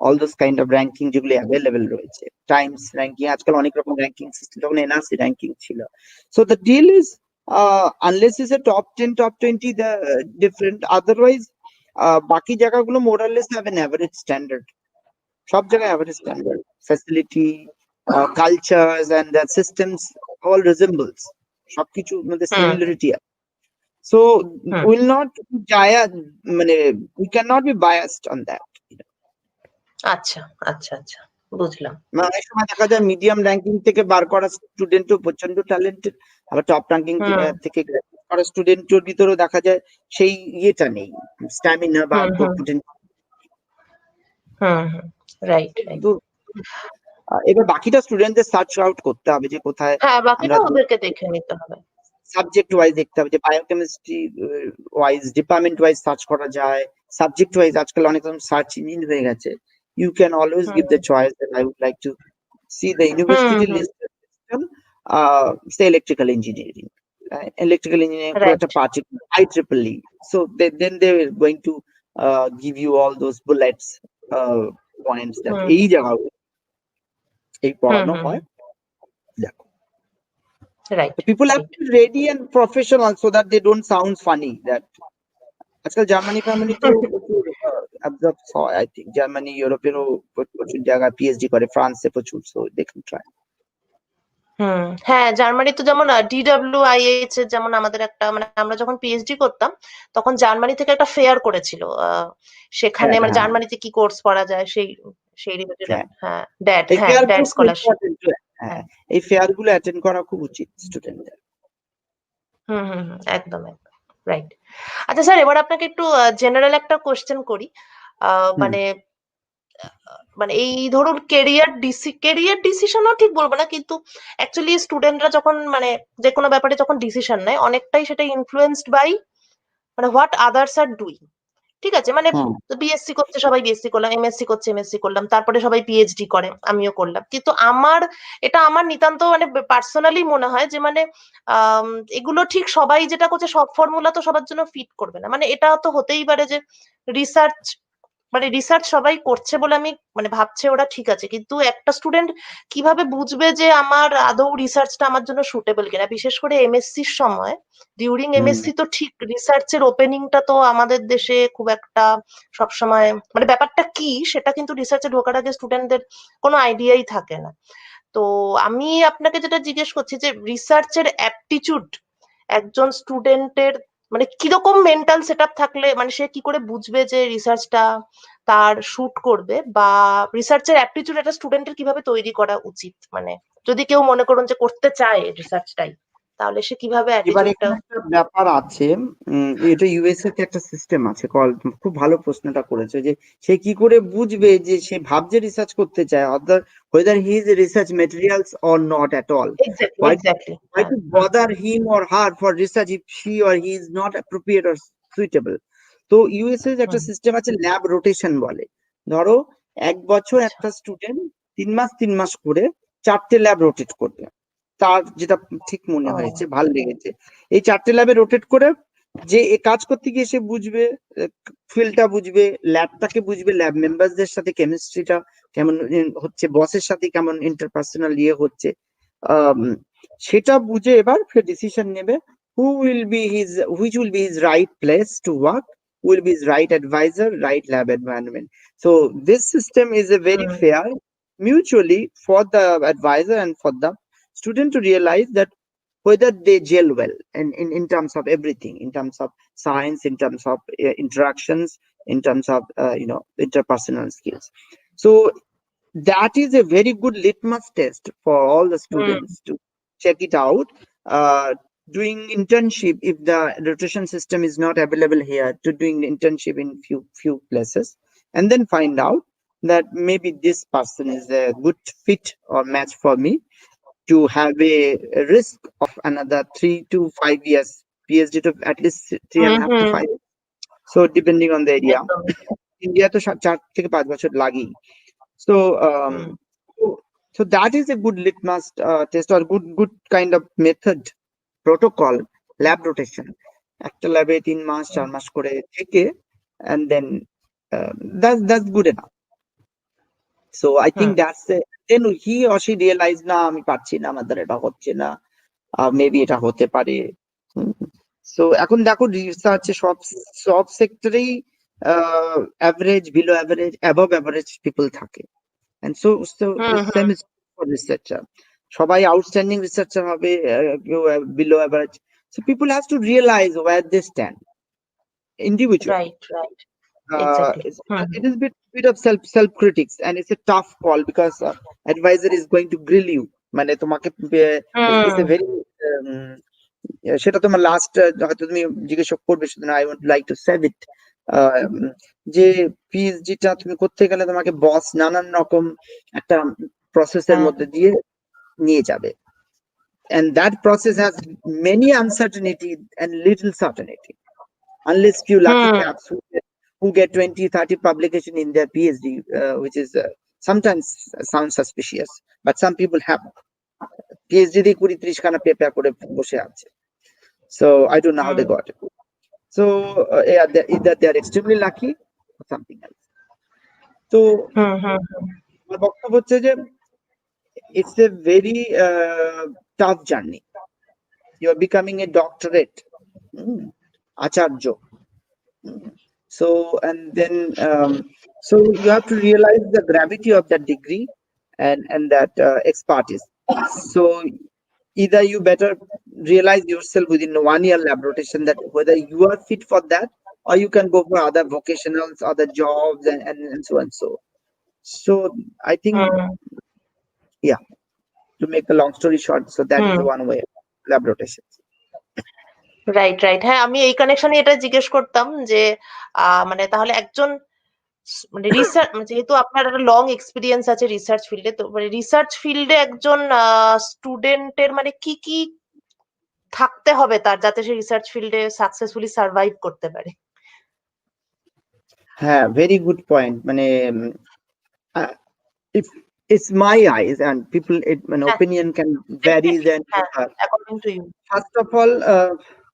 S2: all those kind of ranking যেগুলো অ্যাভেলেবেল রয়েছে, টাইমস র্যাঙ্কিং, আজকাল অনেক রকম র্যাঙ্কিং সিস্টেম, যখন এনআরসি র্যাঙ্কিং ছিল। So the deal is, unless it's a top 10, top 20, the different. Otherwise, বাকি জায়গাগুলো more or less have an average standard. সব জায়গায় average standard, facility, cultures and the systems all resembles, সবকিছুর মধ্যে
S1: হুম,
S2: similarity আছে। So
S1: hmm,
S2: will not মানে we cannot be biased on that.
S1: আচ্ছা আচ্ছা আচ্ছা, বুঝলাম।
S2: অনেক সময় দেখা যায় মিডিয়াম র্যাঙ্কিং থেকে বার করা স্টুডেন্টও প্রচন্ড ট্যালেন্টেড, আবার টপ র্যাঙ্কিং
S1: হুম,
S2: থেকে গ্রাজুয়েট করা স্টুডেন্টের ভিতরেও দেখা যায় সেই ইয়েটা নেই, স্ট্যামিনা বা
S1: হুম, হুম,
S2: potential।
S1: হুম, হুম, রাইট।
S2: তো এবার বাকিটা স্টুডেন্টদের সার্চ আউট করতে হবে যে কোথায়
S1: হ্যাঁ,
S2: আমরা
S1: বাকিটা ওদেরকে দেখে নিতে হবে।
S2: সাবজেক্ট ওয়াইজ দেখতে হবে যে biochemistry wise department wise search করা যায়, সাবজেক্ট ওয়াইজ আজকাল অনেক রকম সার্চ ইঞ্জিন হয়ে গেছে। You can always give the choice that I would like to see the university list system, say electrical engineering. Electrical engineering for
S1: right.
S2: a particular IEEE. So then they're going to give you all those bullets, points that এই জায়গায় এই পড়ানো হয়। দেখো,
S1: right.
S2: so people have to be ready and professional so that they don't sound funny. That আজকাল Germany ফ্যামিলিতেও প্রচুর absorb হয়, I think Germany ইউরোপেরও প্রচুর জায়গায় পিএইচডি করে, ফ্রান্সে প্রচুর, সো দে ক্যান ট্রাই।
S1: হ্যাঁ, জার্মানি তো যেমন DWIH এর যেমন আমাদের একটা মানে আমরা যখন পিএইচডি করতাম তখন জার্মানি থেকে একটা ফেয়ার করেছিল, সেখানে
S2: হ্যাঁ
S1: মানে
S2: হ্যাঁ
S1: জার্মানিতে কি কোর্স করা যায় সেই সেই রিলেটেড।
S2: হ্যাঁ,
S1: হ্যাঁ, ড্যাড,
S2: এই
S1: হ্যাঁ
S2: ফেয়ার
S1: ড্যাড
S2: গুলো খুব
S1: স্কলারশিপ।
S2: ইম্পর্টেন্ট। হ্যাঁ, এই ফেয়ার গুলো অ্যাটেন্ড করা খুব উচিত স্টুডেন্টদের।
S1: একদম একদম রাইট। আচ্ছা স্যার, এবার আপনাকে একটু জেনারেল একটা কোশ্চেন করি।
S2: হুম
S1: মানে মানে এই ধরুন কেরিয়ার ডিসিশনও ঠিক বলবো না, কিন্তু অ্যাকচুয়ালি স্টুডেন্টরা যখন মানে যে কোনো ব্যাপারে যখন ডিসিশন নেয় অনেকটাই সেটা ইনফ্লুয়েন্সড বাই মানে হোয়াট আদার্স আর ডুইং। ঠিক আছে, মানে
S2: হুম
S1: বিএসসি করছে সবাই, বিএসসি করলাম, এমএসসি করছে এমএসসি করলাম, তারপরে সবাই পিএইচডি করে, আমিও করলাম। কিন্তু আমার নিতান্ত মানে পার্সোনালি মনে হয় যে মানে আম, এগুলো ঠিক সবাই যেটা করছে সব ফর্মুলা তো সবার জন্য ফিট করবে না। মানে এটা তো হতেই পারে যে রিসার্চ রিসার্চ সবাই করছে বলে আমি মানে ভাবছে ওরা ঠিক আছে, কিন্তু একটা স্টুডেন্ট কিভাবে বুঝবে যে আমার আদৌ রিসার্চটা আমার জন্য সুটেবল কিনা? বিশেষ করে এমএসসির সময়, ডিউরিং
S2: হুম
S1: এমএসসি তো ঠিক রিসার্চের ওপেনিংটা তো আমাদের দেশে খুব একটা সবসময় মানে ব্যাপারটা কি সেটা কিন্তু রিসার্চে ঢোকার আগে স্টুডেন্টদের কোনো আইডিয়াই থাকে না। তো আমি আপনাকে যেটা জিজ্ঞেস করছি যে রিসার্চের অ্যাপটিচিউড একজন স্টুডেন্টের মানে কিরকম মেন্টাল সেটআপ থাকলে মানে সে কি করে বুঝবে যে রিসার্চটা তার শুট করবে, বা রিসার্চের অ্যাপটিচিউড একটা স্টুডেন্টের কিভাবে তৈরি করা উচিত? মানে যদি কেউ মনে করুন যে করতে চায় রিসার্চটাই, তাহলে সে কিভাবে
S2: এবার
S1: অ্যাটিটিউডটা?
S2: এখানে একটা ব্যাপার আছে, এটা ইউএসএ তে একটা সিস্টেম আছে কল, খুব ভালো প্রশ্নটা করেছে যে সে কি করে বুঝবে যে সে ভাবছে রিসার্চ করতে চায়, অর্থাৎ whether he is research materials or not at all.
S1: Exactly
S2: why
S1: exactly
S2: why
S1: হ্যাঁ।
S2: to bother him or her for research if she or he is not appropriate or suitable? তো ইউএসএ একটা system আছে lab rotation বলে। ধরো 1 বছর
S1: আচ্ছা।
S2: একটা student 3 মাস করে 4টে ল্যাব রোটেট করবে, তার যেটা ঠিক মনে
S1: ও,
S2: হয়েছে ভাল লেগেছে। এই 4টে ল্যাবে রোটেট করে যে এ কাজ করতে গিয়ে সে বুঝবে, ফিল্ডটা বুঝবে, ল্যাবটাকে বুঝবে, ল্যাব মেম্বারদের সাথে কেমিস্ট্রিটা কেমন হচ্ছে, বসের সাথে কেমন ইন্টারপার্সোনাল হচ্ছে, আম, সেটা বুঝে এবার সে ডিসিশন নেবে which will be his right place to work, will be his right advisor, right lab environment. So this system is a very fair mutually for the advisor and for the student to realize that whether they gel well in terms of everything, in terms of science, in terms of interactions, in terms of interpersonal skills. So that is a very good litmus test for all the students to check it out. Doing internship, if the rotation system is not available here, to doing internship in few places, and then find out that maybe this person is a good fit or match for me to have a risk of another 3 to 5 years PhD, to at least 3.5 to 5. So depending on the area,
S1: একদম।
S2: India to 4 থেকে 5 বছর লাগেই। So so that is a good litmus test or good kind of method, protocol, lab rotation. একটা ল্যাবে 3 মাস 4 মাস করে থেকে, and then that's good enough. So I think that's the, then he or she realize না আমি পারছি না, আমার দ্বারা এটা হচ্ছে না, মেবি এটা হতে পারে। সো এখন দেখো রিসার্চে সব সব সেক্টরেই average, below average, above average people থাকে, and so so same is for researcher. সবাই আউটস্ট্যান্ডিং রিসার্চার হবে, কেউ below average. So people have to realise where they stand individually.
S1: Right right exactly.
S2: It is bit of self critics, and it's a tough call because advisor is going to grill you, মানে তোমাকে it's a very সেটা তোমার last হয়তো তুমি জিজ্ঞেস করবে, শুধু I want like to save it, যে পিএইচডিটা তুমি করতে গেলে তোমাকে বস নানান রকম একটা প্রসেসের
S1: হ্যাঁ
S2: মধ্যে দিয়ে নিয়ে যাবে, and that process has many uncertainty and little certainty, unless few lucky
S1: hmm
S2: chaps who get 20-30 publication in their PhD, which is sometimes sounds suspicious, but some people have PhD দিয়ে 20-30 খানা পেপার করে বসে আছে. So I don't know how
S1: hmm
S2: they got it. So yeah, either they are extremely lucky or something else. তো
S1: হুম হুম
S2: আমার বক্তব্য হচ্ছে যে it's a very tough journey. You are becoming a doctorate, acharya. So and then so you have to realize the gravity of that degree and that expertise. So either you better realize yourself within 1 year lab rotation that whether you are fit for that, or you can go for other vocationals, other jobs, and so and so. So I think,
S1: hmm
S2: yeah, to make a long story short, so that is
S1: hmm
S2: one way, lab rotation.
S1: Right right হ্যাঁ আমি এই কানেকশনে এটা জিজ্ঞেস করতাম যে মানে তাহলে একজন মানে রিসার্চ যেহেতু আপনার একটা লং এক্সপিরিয়েন্স আছে রিসার্চ ফিল্ডে, তো মানে রিসার্চ ফিল্ডে একজন স্টুডেন্টের মানে কি কি থাকতে হবে তার যাতে সে রিসার্চ ফিল্ডে সাকসেসফুলি সার্ভাইভ করতে পারে?
S2: হ্যাঁ, very good point. মানে uh, if it's my eyes and people, an
S1: হ্যাঁ
S2: opinion can vary,
S1: definitely,
S2: then
S1: হ্যাঁ according to you.
S2: first of all,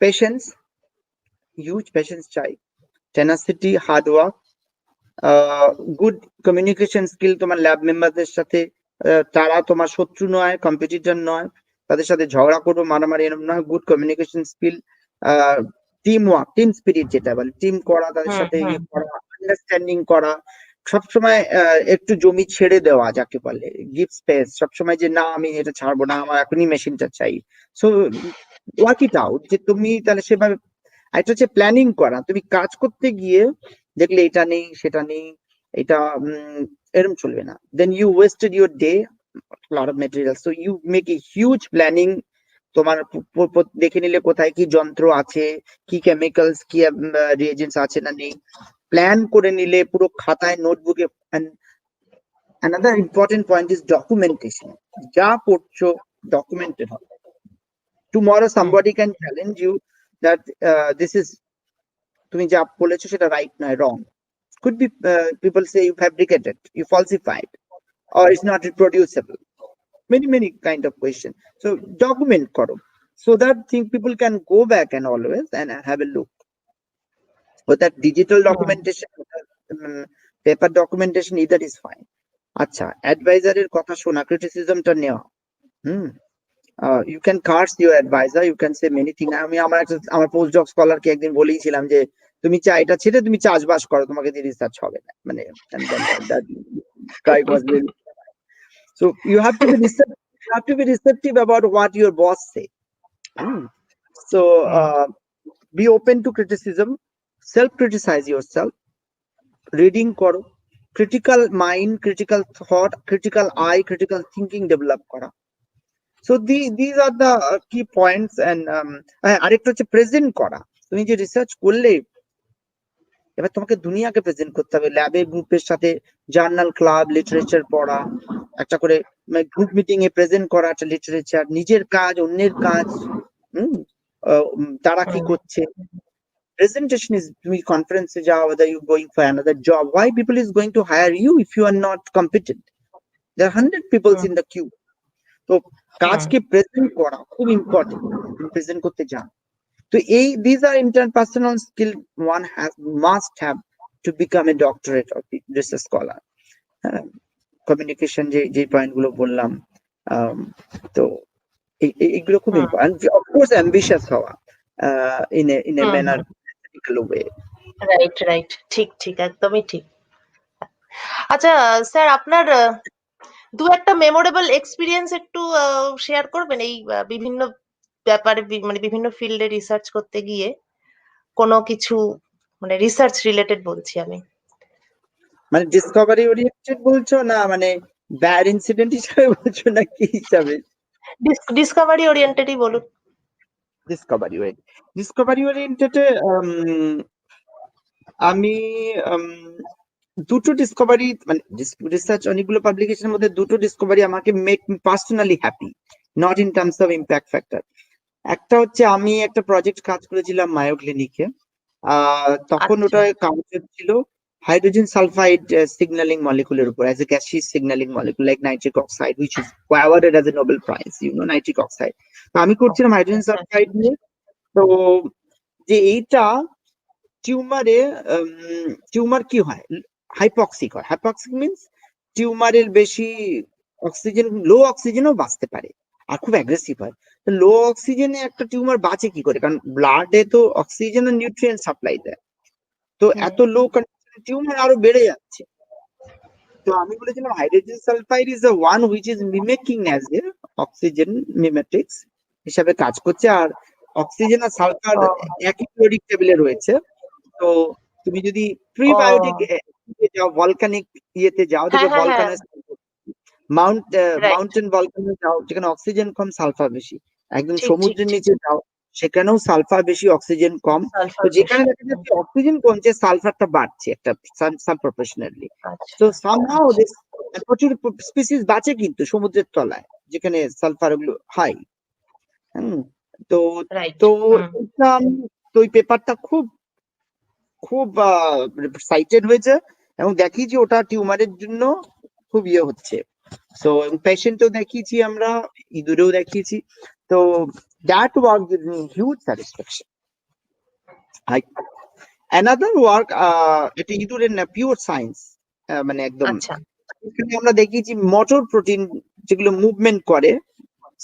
S2: patience, huge patience চাই, tenacity, hard work, good communication skill তোমার lab মেম্বারদের সাথে। তারা তোমার শত্রু নয়, কম্পিটিটর নয়, তাদের সাথে ঝগড়া করবো, মারামারি এরকম নয়। Good communication skill, team work, team spirit যেটা বলে, টিম করা, তাদের
S1: হুম
S2: সাথে
S1: হুম
S2: ইয়ে করা, আন্ডারস্ট্যান্ডিং করা, সবসময় একটু জমি ছেড়ে দেওয়া যাকে বলে, গিভ স্পেস, সবসময় যে না আমি এটা ছাড়বো না, আমার এখনই মেশিনটা চাই। সো ওয়ার্ক ইট আউট, যে তুমি তাহলে সেভাবে। এটা হচ্ছে প্ল্যানিং করা, তুমি কাজ করতে গিয়ে দেখলে এটা নেই সেটা নেই, এটা এরকম চলবে না, then you wasted your day, lot of material. So you make a huge planning, তোমার দেখে নিলে কোথায় কি যন্ত্র আছে, কি কেমিক্যালস, কি রিএজেন্টস আছে না নেই, প্ল্যান করে নিলে পুরো খাতায় নোটবুকে। another important point is documentation, যা করছো ডকুমেন্টেড হবে। tomorrow somebody can challenge you that this is, তুমি যা বলেছো সেটা রাইট নয়, রং। could be people say you fabricated, you falsified, or it's not reproducible, many kind of question. So document karo, so that thing people can go back and always and have a look. With that digital documentation, paper documentation, either is fine. আচ্ছা, অ্যাডভাইজারের কথা শোনা, ক্রিটিসিজমটা নেওয়া। You can curse your advisor, you can say many things. আমি আমার post doc স্কলারকে একদিন বলেইছিলাম যে তুমি এটা ছেড়ে তুমি চাষবাস করো, তোমাকে দিয়ে রিসার্চ হবে না, মানে and then that guy was really, so you have to be receptive about what your boss say. So be open to criticism, self criticize yourself, reading করো, critical mind, critical thought, critical eye, critical thinking develop করা। So these are the key points. And আরেকটা হচ্ছে present করা। তুমি যে research করলে, এবার তোমাকে দুনিয়াকে প্রেজেন্ট করতে হবে, ল্যাবে গ্রুপের সাথে জার্নাল ক্লাব, লিটারেচার পড়া, একটা করে গ্রুপ মিটিং এ প্রেজেন্ট করা একটা লিটারেচার, নিজের কাজ, অন্যের কাজ, তারা কি করছে। Presentation is, তুমি কনফারেন্সে যাও, whether you going for another job, why people is going to hire you if you are not competent? There are 100 people in the queue. তো কাজকে প্রেজেন্ট করা খুব ইম্পর্টেন্ট, প্রেজেন্ট করতে যান। তো these are interpersonal skill one must have to become a doctorate or research scholar. Communication, যে point গুলো বললাম, তো এগুলো খুব ইম্পর্টেন্ট। অফ কোর্স অ্যাম্বিশিয়াস হওয়া in a manner way.
S1: Right right, ঠিক ঠিক, একদমই ঠিক। আচ্ছা স্যার, আপনার দু একটা মেমোরেবল এক্সপিরিয়েন্স একটু শেয়ার করবেন এই বিভিন্ন ব্যাপারে, মানে বিভিন্ন ফিল্ডে রিসার্চ করতে গিয়ে কোনো কিছু, মানে রিসার্চ রিলেটেড বলছি আমি।
S2: মানে ডিসকভারি ওরিয়েন্টেড বলছো না, মানে ব্যাড ইনসিডেন্ট হিসাবে বলছো না কি হিসাবে?
S1: ডিসকভারি ওরিয়েন্টেডই বলুন।
S2: ডিসকভারি ওরিয়েন্টেড আমি দুটো ডিসকভারি, মানে রিসার্চ অনেকগুলো পাবলিকেশনের মধ্যে দুটো ডিসকভারি আমাকে make me personally happy, not in terms of impact factor. একটা হচ্ছে আমি একটা প্রজেক্ট কাজ করেছিলাম মায়ো ক্লিনিকে। তখন
S1: আচ্ছা।
S2: ওটা কাজ ছিল হাইড্রোজেন সালফাইড সিগন্যালিং মলিকুলের উপর, as a gaseous signalling molecule like nitric oxide, which is awarded as a Nobel prize, nitric oxide. তো আমি করছিলাম হাইড্রোজেন
S1: আচ্ছা
S2: সালফাইড নিয়ে। তো যে এইটা টিউমারে, টিউমার কি হয়, হাইপক্সিক হয়। হাইপক্সিক মিনস টিউমারের বেশি অক্সিজেন, লো অক্সিজেনও বাঁচতে পারে আর খুব অ্যাগ্রেসিভ হয়। লো অক্সিজেনে একটা টিউমার বাঁচে কি করে, কারণ ব্লাডে তো অক্সিজেন আর নিউট্রিয়েন্ট সাপ্লাই দেয়। তো এত লো কন্ডিশনে টিউমার আরো বেড়ে যাচ্ছে। তো আমি বলেছিলাম hydrogen sulphide is the one which is mimicking as a oxygen mimetics হিসাবে কাজ করছে। আর অক্সিজেন আর সালফার
S1: ও
S2: একই পিরিয়ডিক টেবিলে রয়েছে। তো তুমি যদি
S1: ও
S2: প্রিবায়োটিক যাও, ভলকানিক ইয়েতে যাও,
S1: হ্যাঁ
S2: দেখবে
S1: হ্যাঁ হ্যাঁ
S2: ভলকানাস
S1: রাইট,
S2: মাউন্টেন ভলকানো যাও, যেখানে অক্সিজেন কম সালফার বেশি। একদম
S1: ঠিক ঠিক
S2: সমুদ্রের
S1: ঠিক।
S2: নিচে যাও, সেখানেও সালফার বেশি অক্সিজেন কম। তো
S1: সালফার
S2: যেখানে
S1: বেশি।
S2: দেখা যাচ্ছে অক্সিজেন কমছে, সালফারটা বাড়ছে একটা সাম প্রপোর্শনালি। তো
S1: আচ্ছা
S2: সামহাও
S1: আচ্ছা।
S2: দিস, প্রচুর স্পিসিস বাঁচে কিন্তু সমুদ্রের তলায়, যেখানে সালফার গুলো হাই। হুম। তো
S1: রাইট।
S2: তো এটা তো ওই পেপারটা খুব খুব সাইটেড হয়েছে, এবং দেখি যে ওটা টিউমারের জন্য খুব ইয়ে হচ্ছে। সো পেশেন্টও দেখিয়েছি আমরা, ইঁদুরেও দেখিয়েছি। তো that work give me huge satisfaction. Another work, এটা ইঁদুরের না, পিওর সায়েন্স, মানে একদম
S1: আচ্ছা।
S2: এখানে আমরা দেখিয়েছি মোটর প্রোটিন যেগুলো মুভমেন্ট করে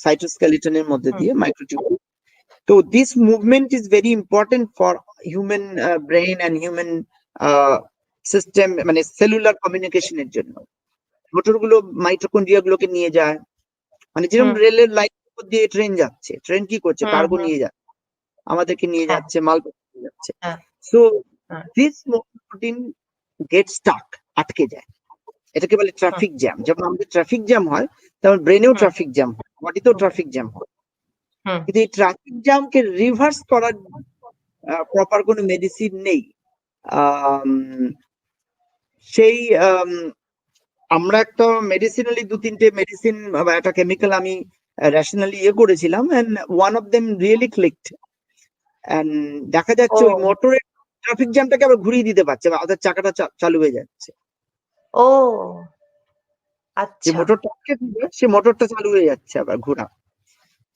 S2: সাইটোস্কেলিটনের মধ্যে দিয়ে, মাইক্রোটিউব। So this movement is very important for human brain and human system, মানে সেলুলার কমিউনিকেশনের জন্য। মোটর গুলো মাইটোকন্ড্রিয়া গুলোকে নিয়ে যায়, মানে যেরকম
S1: হুম
S2: রেলের লাইন দিয়ে ট্রেন যাচ্ছে, ট্রেন কি করছে,
S1: হুম
S2: কার্গো
S1: হুম
S2: নিয়ে যাচ্ছে, আমাদেরকে নিয়ে
S1: হ্যাঁ
S2: যাচ্ছে, মাল নিয়ে যাচ্ছে।
S1: হ্যাঁ
S2: সো
S1: হ্যাঁ।
S2: This motor protein gate Starc, আটকে যায়। এটাকে বলে
S1: হুম
S2: ট্রাফিক জ্যাম। যেমন আমাদের ট্রাফিক জ্যাম হয়, তেমন ব্রেনেও
S1: হুম
S2: ট্রাফিক জ্যাম হয়, বডিতেও ট্রাফিক জ্যাম হয়।
S1: হুম
S2: কিন্তু এই ট্রাফিক জ্যামকে রিভার্স করার প্রপার কোনো মেডিসিন নেই। আম, সেই আমরা একটা মেডিসিনালি দু তিনটে মেডিসিন বা একটা কেমিক্যাল আমি রেশনালি ইয়ে করেছিলাম, and one of them really clicked. And দেখা যাচ্ছে ওই
S1: ও
S2: মোটরের ট্রাফিক জ্যামটাকে আবার ঘুরিয়ে দিতে পারছে, বা ওদের চাকাটা চালু হয়ে যাচ্ছে।
S1: ও
S2: যে
S1: আচ্ছা।
S2: মোটরটা আটকে ছিল, সে মোটরটা চালু হয়ে যাচ্ছে আবার ঘোরা।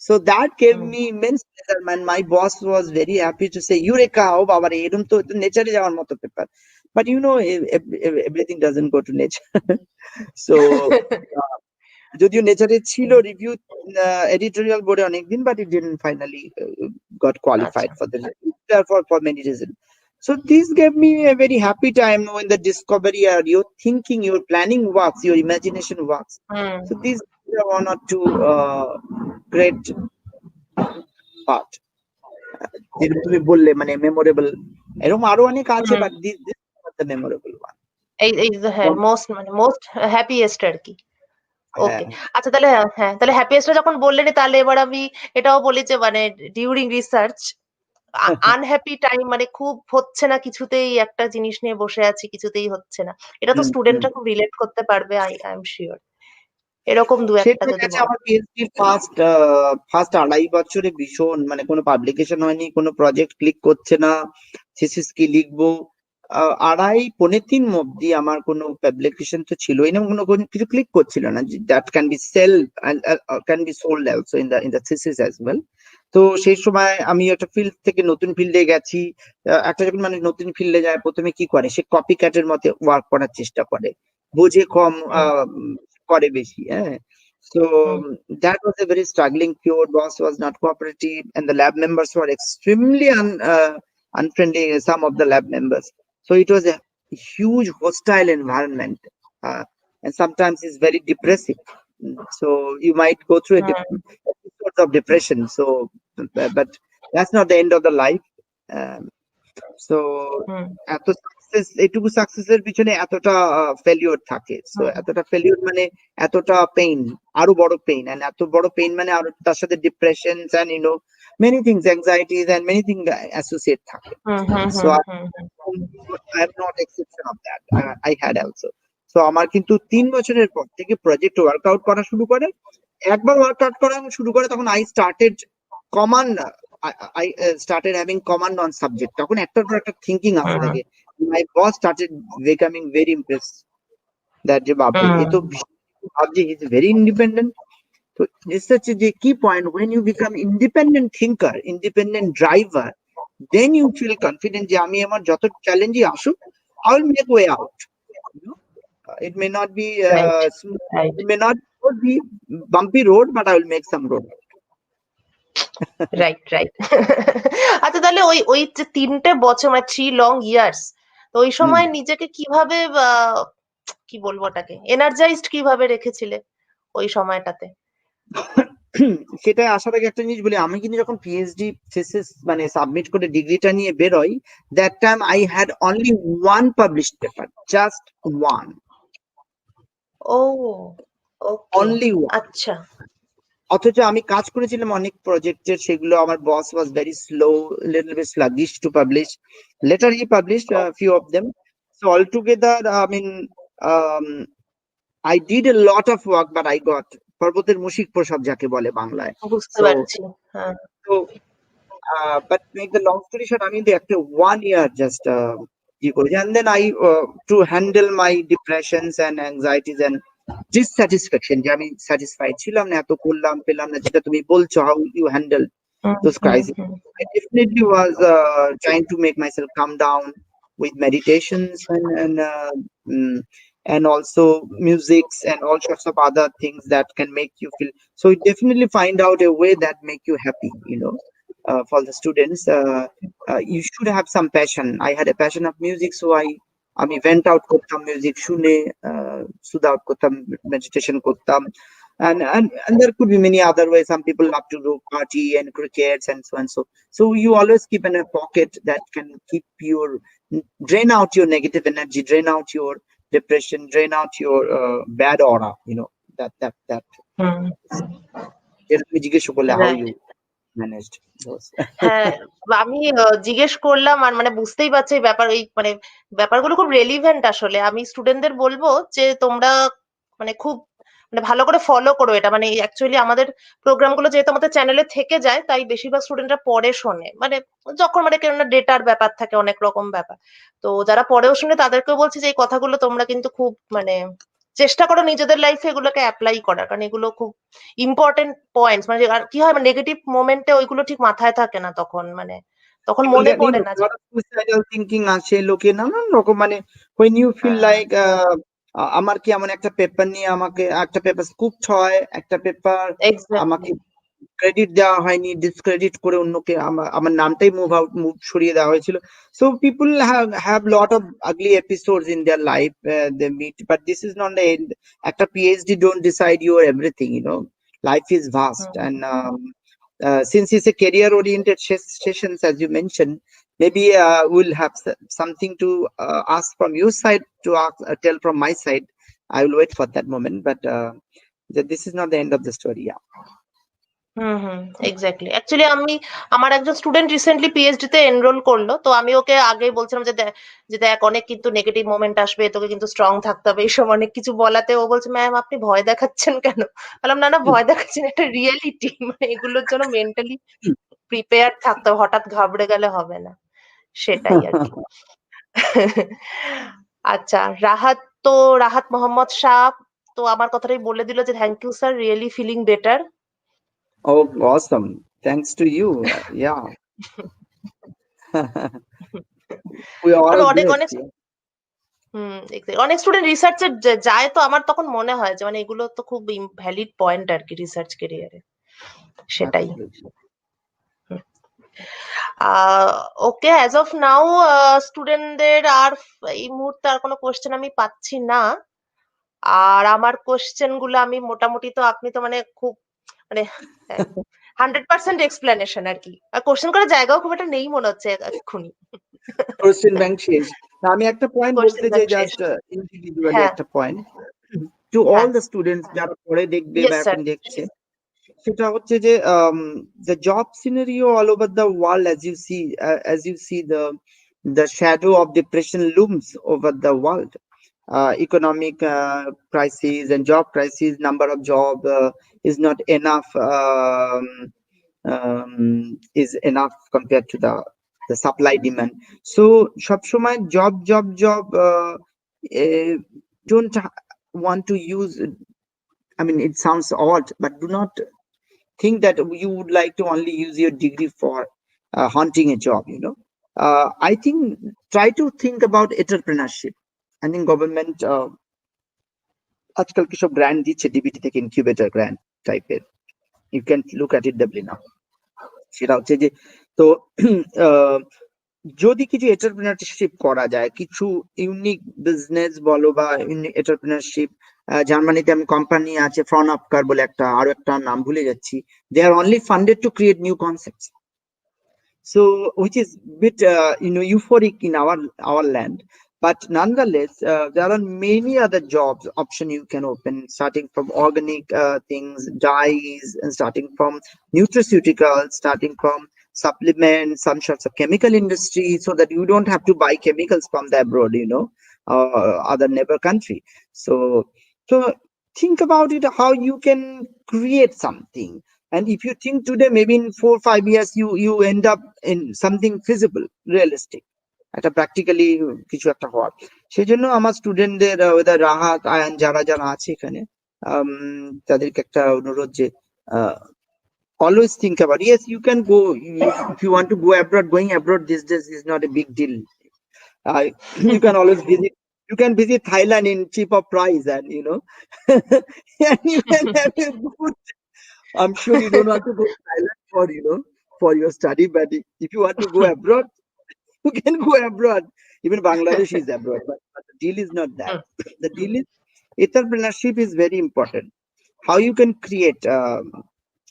S2: So that gave
S1: hmm
S2: me immense pleasure, man. My boss was very happy to say, "Eureka! Oh, Baba, এরকম তো নেচারে যাওয়ার মতো paper." But you know, everything doesn't go to nature. So, uh, যদিও নেচারে ছিল
S1: হুম,
S2: রিভিউ এডিটোরিয়াল বোর্ডে অনেকদিন, but it didn't finally got qualified
S1: আচ্ছা।
S2: for the review, therefore for many reasons. So this gave me a very happy time when the discovery, your thinking, your planning works, your imagination works.
S1: Hmm
S2: So these are one or two great part, যেরকম তুমি বললে, মানে memorable. এরকম আরো অনেক আছে,
S1: hmm
S2: but this the memorable one.
S1: এই এই যে হ্যাঁ মোস্ট মানে মোস্ট হ্যাপিয়েস্ট আর কি।
S2: হ্যাঁ।
S1: ওকে। আচ্ছা তাহলে হ্যাঁ তাহলে হ্যাপিয়েস্টটা যখন বললেনই তাহলে এবার আমি এটাও বলি যে মানে ডিউরিং রিসার্চ আনহ্যাপি টাইম মানে খুব হচ্ছে না কিছুতেই, একটা জিনিস নিয়ে বসে আছি কিছুতেই হচ্ছে না, এটা তো
S2: হুম, হুম।
S1: স্টুডেন্টরা খুব রিলেট করতে পারবে, আই এম শিওর। এরকম দু একটা
S2: সেটা
S1: যদি
S2: গেছে
S1: বলো।
S2: আমার পিএইচডি ফার্স্ট ফার্স্ট 2.5 বছরে ভীষণ, মানে কোনো পাবলিকেশন হয়নি, কোনো প্রজেক্ট ক্লিক করছে না, থিসিস কি লিখবো। 2.5 পৌনে 3 অব্দি আমার কোনো পাবলিকেশন তো ছিলই না, কোনো কোনো কিছু ক্লিক করছিল না that can be sell can be sold also in the thesis as well. তো সেই সময় আমি একটা ফিল্ড থেকে নতুন ফিল্ডে গেছি। একটা যখন মানুষ নতুন ফিল্ডে যায়, প্রথমে কি করে, সে কপি ক্যাটের মতো ওয়ার্ক করার চেষ্টা করে, বোঝে কম,
S1: হুম
S2: করে বেশি। হ্যাঁ। So
S1: hmm
S2: that was a very struggling period. Boss was not cooperative, and the lab members were extremely unfriendly. Some of the lab members. So it was a huge hostile environment, and sometimes it's very depressing. So you might go through a
S1: hmm
S2: episodes of depression. So, but that's not the end of the life. Um, so
S1: hmm
S2: এত success, এটুকু সাকসেসের পিছনে এতটা failure থাকে। So
S1: হুম
S2: এতটা failure মানে এতটা pain, আরো বড় পেইন, এন্ড এত বড় পেইন মানে আরো তার সাথে depression and many things, anxieties and many thing associate থাকে।
S1: Hmm hmm
S2: so
S1: hmm hmm hmm
S2: I am not exception of that. I had also. So আমার কিন্তু 3 বছরের পর থেকে প্রজেক্ট ওয়ার্কআউট করা শুরু করে। একবার ওয়ার্কআউট করা শুরু করে তখন I started command I started having command on subject. তখন একটার পর একটা থিঙ্কিং আসতে থাকে। My boss started becoming very impressed that যে বাপরে এ তো ভাবছি he is very independent. So this is such a key point. When you become independent thinker, independent driver, then you feel confident যে আমি আমার যত চ্যালেঞ্জই আসুক I will make way out. You know? It may not be smooth,
S1: Right.
S2: it may not be bumpy road, but I will make some road.
S1: Right right. আচ্ছা তাহলে ওই ওই যে 3টে বছর মানে 3 লং ইয়ার্স, তো ওই সময় নিজেকে কিভাবে কি বলবো ওটাকে এনার্জাইজড কিভাবে রেখেছিলে ওই সময়টাতে?
S2: সেটা আসার আগে একটা জিনিস বলি, আমি কিন্তু যখন পিএইচডি থিসিস মানে সাবমিট করে ডিগ্রিটা নিয়ে বেরোই, that time I had only one published paper, just one,
S1: oh okay,
S2: only one.
S1: আচ্ছা।
S2: অথচ আমি কাজ করেছিলাম অনেক প্রজেক্টের, সেগুলো আমার boss was very slow, little bit sluggish to publish. Later he published few of them. So all together I mean I did a lot of work, but I got পর্বতের মুশিক প্রসব যাকে বলে বাংলায়।
S1: বুঝতে
S2: So
S1: পারছি, হ্যাঁ।
S2: so but make the long story short, আমি একটা 1 year just and then I to handle my depressions and anxieties and dissatisfaction, যে আমি স্যাটিসফাইড ছিলাম না, এত করলাম পেলাম না, যেটা তুমি বলছো how you handle those crises. I definitely was trying to make myself calm down with meditations and also musics and all sorts of other things that can make you feel. So you definitely find out a way that make you happy, you know. For the students, you should have some passion. I had a passion of music, so আমি went out করতাম, music শুনে সুদ out করতাম, meditation করতাম, and there could be many other ways. Some people love to do party and crickets and so and so you always keep in a pocket that can keep your drain out your negative energy, drain out your depression, drain out your bad aura, you know, that তুমি জিজ্ঞেস করলে how you managed those.
S1: হ্যাঁ, আমি জিজ্ঞেস করলাম আর মানে বুঝতেই পারছি এই ব্যাপার, এই মানে ব্যাপারগুলো খুব রেলিভেন্ট আসলে। আমি স্টুডেন্টদের বলবো যে তোমরা মানে খুব মানে ভালো করে ফলো করো এটা। মানে অ্যাকচুয়ালি আমাদের প্রোগ্রাম গুলো যেহেতু আমাদের চ্যানেলে থেকে যায়, তাই বেশিরভাগ স্টুডেন্টরা পরে শোনে, মানে যখন মানে কেননা ডেটার ব্যাপার থাকে, অনেক রকম ব্যাপার। তো যারা পরেও শুনে তাদেরকেও বলছি যে এই কথাগুলো তোমরা কিন্তু খুব মানে চেষ্টা করো নিজেদের লাইফে এগুলোকে অ্যাপ্লাই করার, কারণ এগুলো খুব ইম্পর্টেন্ট পয়েন্টস। মানে আর কি হয় নেগেটিভ মোমেন্টে ওইগুলো ঠিক মাথায় থাকে না, তখন মানে তখন মনে পড়ে না যে
S2: suicidal thinking আসে লোকে নানান রকম, মানে when you feel like আমার কি এমন একটা পেপার নিয়ে আমাকে একটা পেপার স্কুপড হয়, একটা পেপার আমাকে
S1: এক্স্যাক্টলি
S2: ক্রেডিট দেওয়া হয়নি, ডিসক্রেডিট করে অন্যকে আমার নামটাই মুভ সরিয়ে দেওয়া হয়েছিল। So people have lot of ugly episodes in their life, they meet, but this is not the end. একটা PhD don't decide your everything, you know. Life is vast, and since it's a career oriented sessions, as you mentioned, maybe we'll have something to ask from your side, to tell from my side. I will wait for that moment, but this is not the end of the story. Yeah.
S1: Exactly. Actually আমার একজন student recently PhD তে enrol করলো, তো আমি ওকে আগেই বলছিলাম যে দেখ অনেক কিন্তু নেগেটিভ মোমেন্ট আসবে, তোকে কিন্তু স্ট্রং থাকতে হবে, এইসব অনেক কিছু বলাতে ও বলছে ম্যাম আপনি ভয় দেখাচ্ছেন কেন? বললাম না না, ভয় দেখাচ্ছি না, একটা রিয়েলিটি, মানে এগুলোর জন্য মেন্টালি প্রিপেয়ার থাকতে হবে, হঠাৎ ঘাবড়ে গেলে হবে না, সেটাই আর কি। আচ্ছা, রাহাত মোহাম্মদ শাহ তো আমার কথাটাই বলে দিল যে thank you sir, really feeling better.
S2: Oh, awesome. Thanks to you. Yeah. We are all
S1: অনেক
S2: blessed.
S1: অনেক অনেক স্টুডেন্ট রিসার্চে যায়, তো আমার তখন মনে হয় যে মানে এগুলো তো খুব ভ্যালিড পয়েন্ট আর কি রিসার্চ কেরিয়ারে, সেটাই। ওকে, অ্যাজ অফ নাও স্টুডেন্টদের আর এই মুহূর্তে আর কোনো কোশ্চেন আমি পাচ্ছি না। আর আমার কোশ্চেন গুলো আমি মোটামুটি, তো আপনি তো মানে খুব মানে 100% এক্সপ্লেনেশন আর কি, আর কোশ্চেন করার জায়গাও খুব একটা নেই মনে হচ্ছে এক্ষুনি।
S2: কোশ্চেন ব্যাংক শেষ। আমি একটা পয়েন্ট বলতে চাই,
S1: কোশ্চেন
S2: জাস্ট ইন্ডিভিজুয়ালি
S1: হ্যাঁ
S2: একটা point to all the students যারা পরে দেখবে বা
S1: ইয়েস স্যার।
S2: এখন দেখছে, সেটা হচ্ছে যে the job scenario all over the world, as you see the the shadow of depression looms over the world. Economic crisis and job crisis, number of job is not enough, is enough compared to the supply demand. So সবসময় job don't want to use, I mean, it sounds odd, but do not think that you would like to only use your degree for hunting a job, I think try to think about entrepreneurship. I think government আজকাল কিসব grand দিচ্ছে DBT থেকে, incubator grant টাইপের, you can look at it doubly now. সেটা হচ্ছে যে, তো যদি কিছু এন্টারপ্রেনারশিপ করা যায়, কিছু ইউনিক বিজনেস বলো বা এন্টারপ্রেনারশিপ, জার্মানিতে আমি কোম্পানি আছে ফ্রন আপকার বলে একটা, আরো একটা নাম ভুলে যাচ্ছি, they are only funded to create new concepts, so which is bit euphoric in our land. But nonetheless, there are many other jobs option you can open, starting from organic things, dyes, and starting from nutraceuticals, starting from supplements, some sorts of chemical industry, so that you don't have to buy chemicals from the abroad, other neighbor country. So think about it, how you can create something. And if you think today, maybe in 4-5 years, you end up in something feasible, realistic, একটা practically কিছু একটা হওয়ার। সেই জন্য আমার স্টুডেন্টদের, ওদের রাহাত, আয়ান, যারা যারা আছে এখানে, তাদেরকে একটা অনুরোধ যে always think about, yes, you can go, if you want to go abroad, going abroad these days is not a big deal. You can always visit, you can visit Thailand in cheaper price, and and you can have a good, I'm sure you don't want to go to Thailand for your study, but if you want to go abroad, you can go abroad. Even Bangladesh is abroad, but the deal is not that. The deal is entrepreneurship is very important. How you can create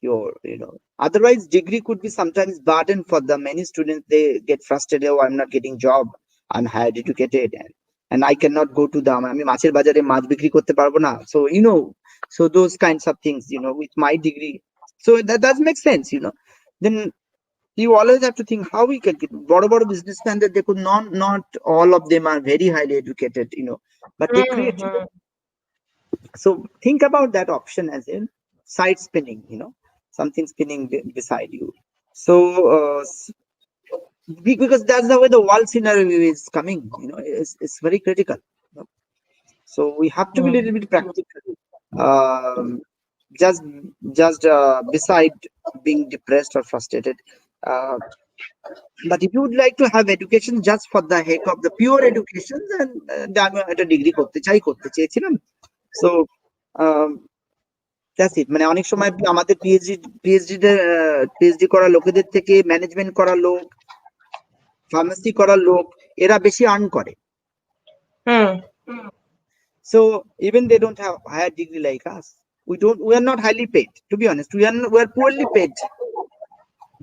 S2: your, otherwise degree could be sometimes burden for the many students. They get frustrated, oh, I'm not getting job, I'm higher educated, and I cannot go to the, আমি মাছের বাজারে মাছ বিক্রি করতে পারবো না, so so those kinds of things, with my degree, so that does make sense, then you always have to think how we can get big businessmen, that they could not all of them are very highly educated, but they create. So think about that option as in side spinning, something spinning beside you. So because that's the way the world scenario is coming, it's very critical, so we have to be a little bit practical, just beside being depressed or frustrated. But if you would like to have education just for the heck of the pure education, then আমি একটা degree করতে চেয়েছিলাম, so that's it. মানে অনেক সময় আমাদের PhD করা লোকেদের থেকে ম্যানেজমেন্ট করা লোক, ফার্মাসি করা লোক, এরা বেশি আর্ন করে। So even they don't have higher degree like us, we are not highly paid, to be honest. We are poorly paid.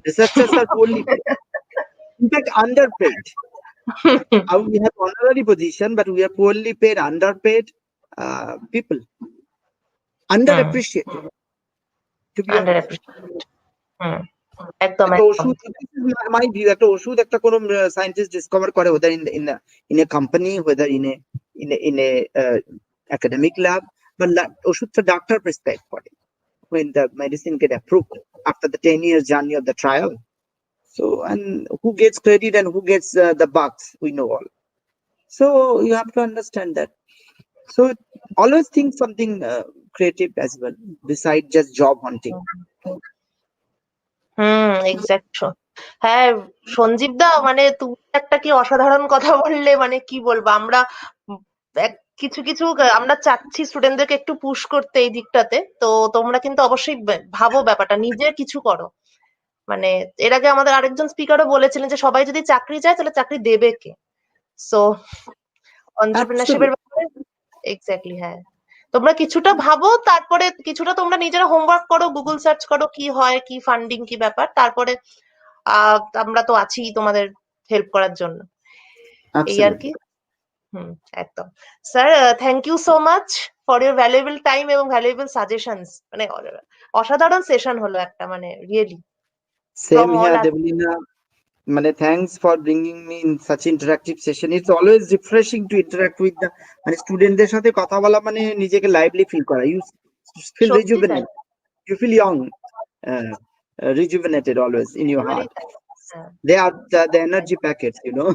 S2: Researchers are poorly paid, in fact underpaid. We have honorary position, but we are poorly paid, underpaid people, underappreciated, to be honest.
S1: একদম
S2: my view, একটা ওষুধ একটা কোন scientist discover করে, whether in a company, whether in a academic lab, but ওষুধটা doctor prescribe করে when the medicine get approved after the 10 years journey of the trial. So, and who gets credit and who gets the bucks, we know all. So you have to understand that. So always think something creative as well, beside just job hunting.
S1: Exact. হ্যাঁ সঞ্জীব দা, মানে তুমি একটা কি অসাধারণ কথা বললে, মানে কি বলবো, আমরা কিছু কিছু আমরা চাচ্ছি স্টুডেন্টদেরকে একটু পুশ করতে এই দিকটাতে, তো তোমরা কিন্তু অবশ্যই ভাবো ব্যাপারটা, নিজে কিছু করো। মানে এর আগে আমাদের আরেকজন স্পিকারও বলেছিলেন যে সবাই যদি চাকরি চায় তাহলে চাকরি দেবে কে, সো এন্টারপ্রেনারশিপের ব্যাপারে এক্স্যাক্টলি। হ্যাঁ তোমরা কিছুটা ভাবো, তারপরে কিছুটা তোমরা নিজেরা হোমওয়ার্ক করো, গুগল সার্চ করো কি হয়, কি ফান্ডিং, কি ব্যাপার, তারপরে আমরা তো আছি তোমাদের হেল্প করার জন্য, এই আর কি। একদম sir, thank you so much for your valuable time এবং ভ্যালুয়েবল সাজেশনস। মানে অসাধারণ সেশন হলো একটা, মানে রিয়েলি।
S2: Same here, Devalina. মানে thanks for bringing me in such interactive session. It's always refreshing to interact with the মানে স্টুডেন্টদের সাথে কথা বলা মানে নিজেকে লাইভলি ফিল করা। You feel
S1: সত্যি তাই,
S2: rejuvenate, you feel young, uh, rejuvenated always in your
S1: একেবারেই
S2: heart.
S1: তাই। হ্যাঁ,
S2: They are the energy packets, you know.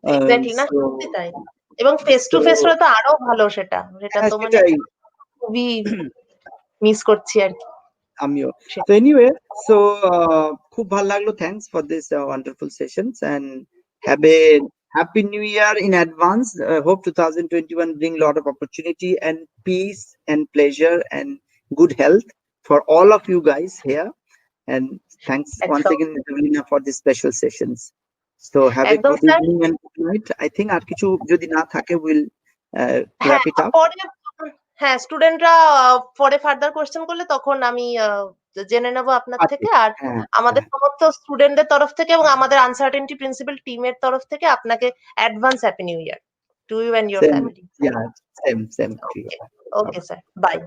S1: Exactly, না
S2: So
S1: সত্যি তাই। এবং ফেস টু
S2: so
S1: ফেস হলে তো আরো ভালো, সেটা সেটা
S2: হ্যাঁ
S1: তো মানে
S2: সেটাই
S1: খুবই মিস করছি আর কি।
S2: আমিও।
S1: সে-
S2: So anyway, so খুব ভালো লাগলো. Thanks for this wonderful sessions and have a happy new year in advance. Hope 2021 bring lot of opportunity and peace and pleasure and good health for all of you guys here. And thanks once
S1: একদম
S2: again, Evelina, for these special sessions. So have a
S1: একদম
S2: good
S1: sir.
S2: evening and good night. I think আর কিছু যদি না থাকে we'll
S1: হ্যাঁ
S2: wrap it up.
S1: পরে, হ্যাঁ স্টুডেন্টরা পরে ফার্দার কোশ্চেন করলে তখন আমি জেনে নেবো আপনার
S2: আচ্ছা
S1: থেকে। আর
S2: হ্যাঁ
S1: আমাদের
S2: হ্যাঁ
S1: সমস্ত স্টুডেন্টদের তরফ থেকে এবং আমাদের আনসার্টেনটি প্রিন্সিপাল টিমের তরফ থেকে আপনাকে advance happy new year to you and your
S2: same
S1: family.
S2: yeah same to you.
S1: Okay, okay sir, by.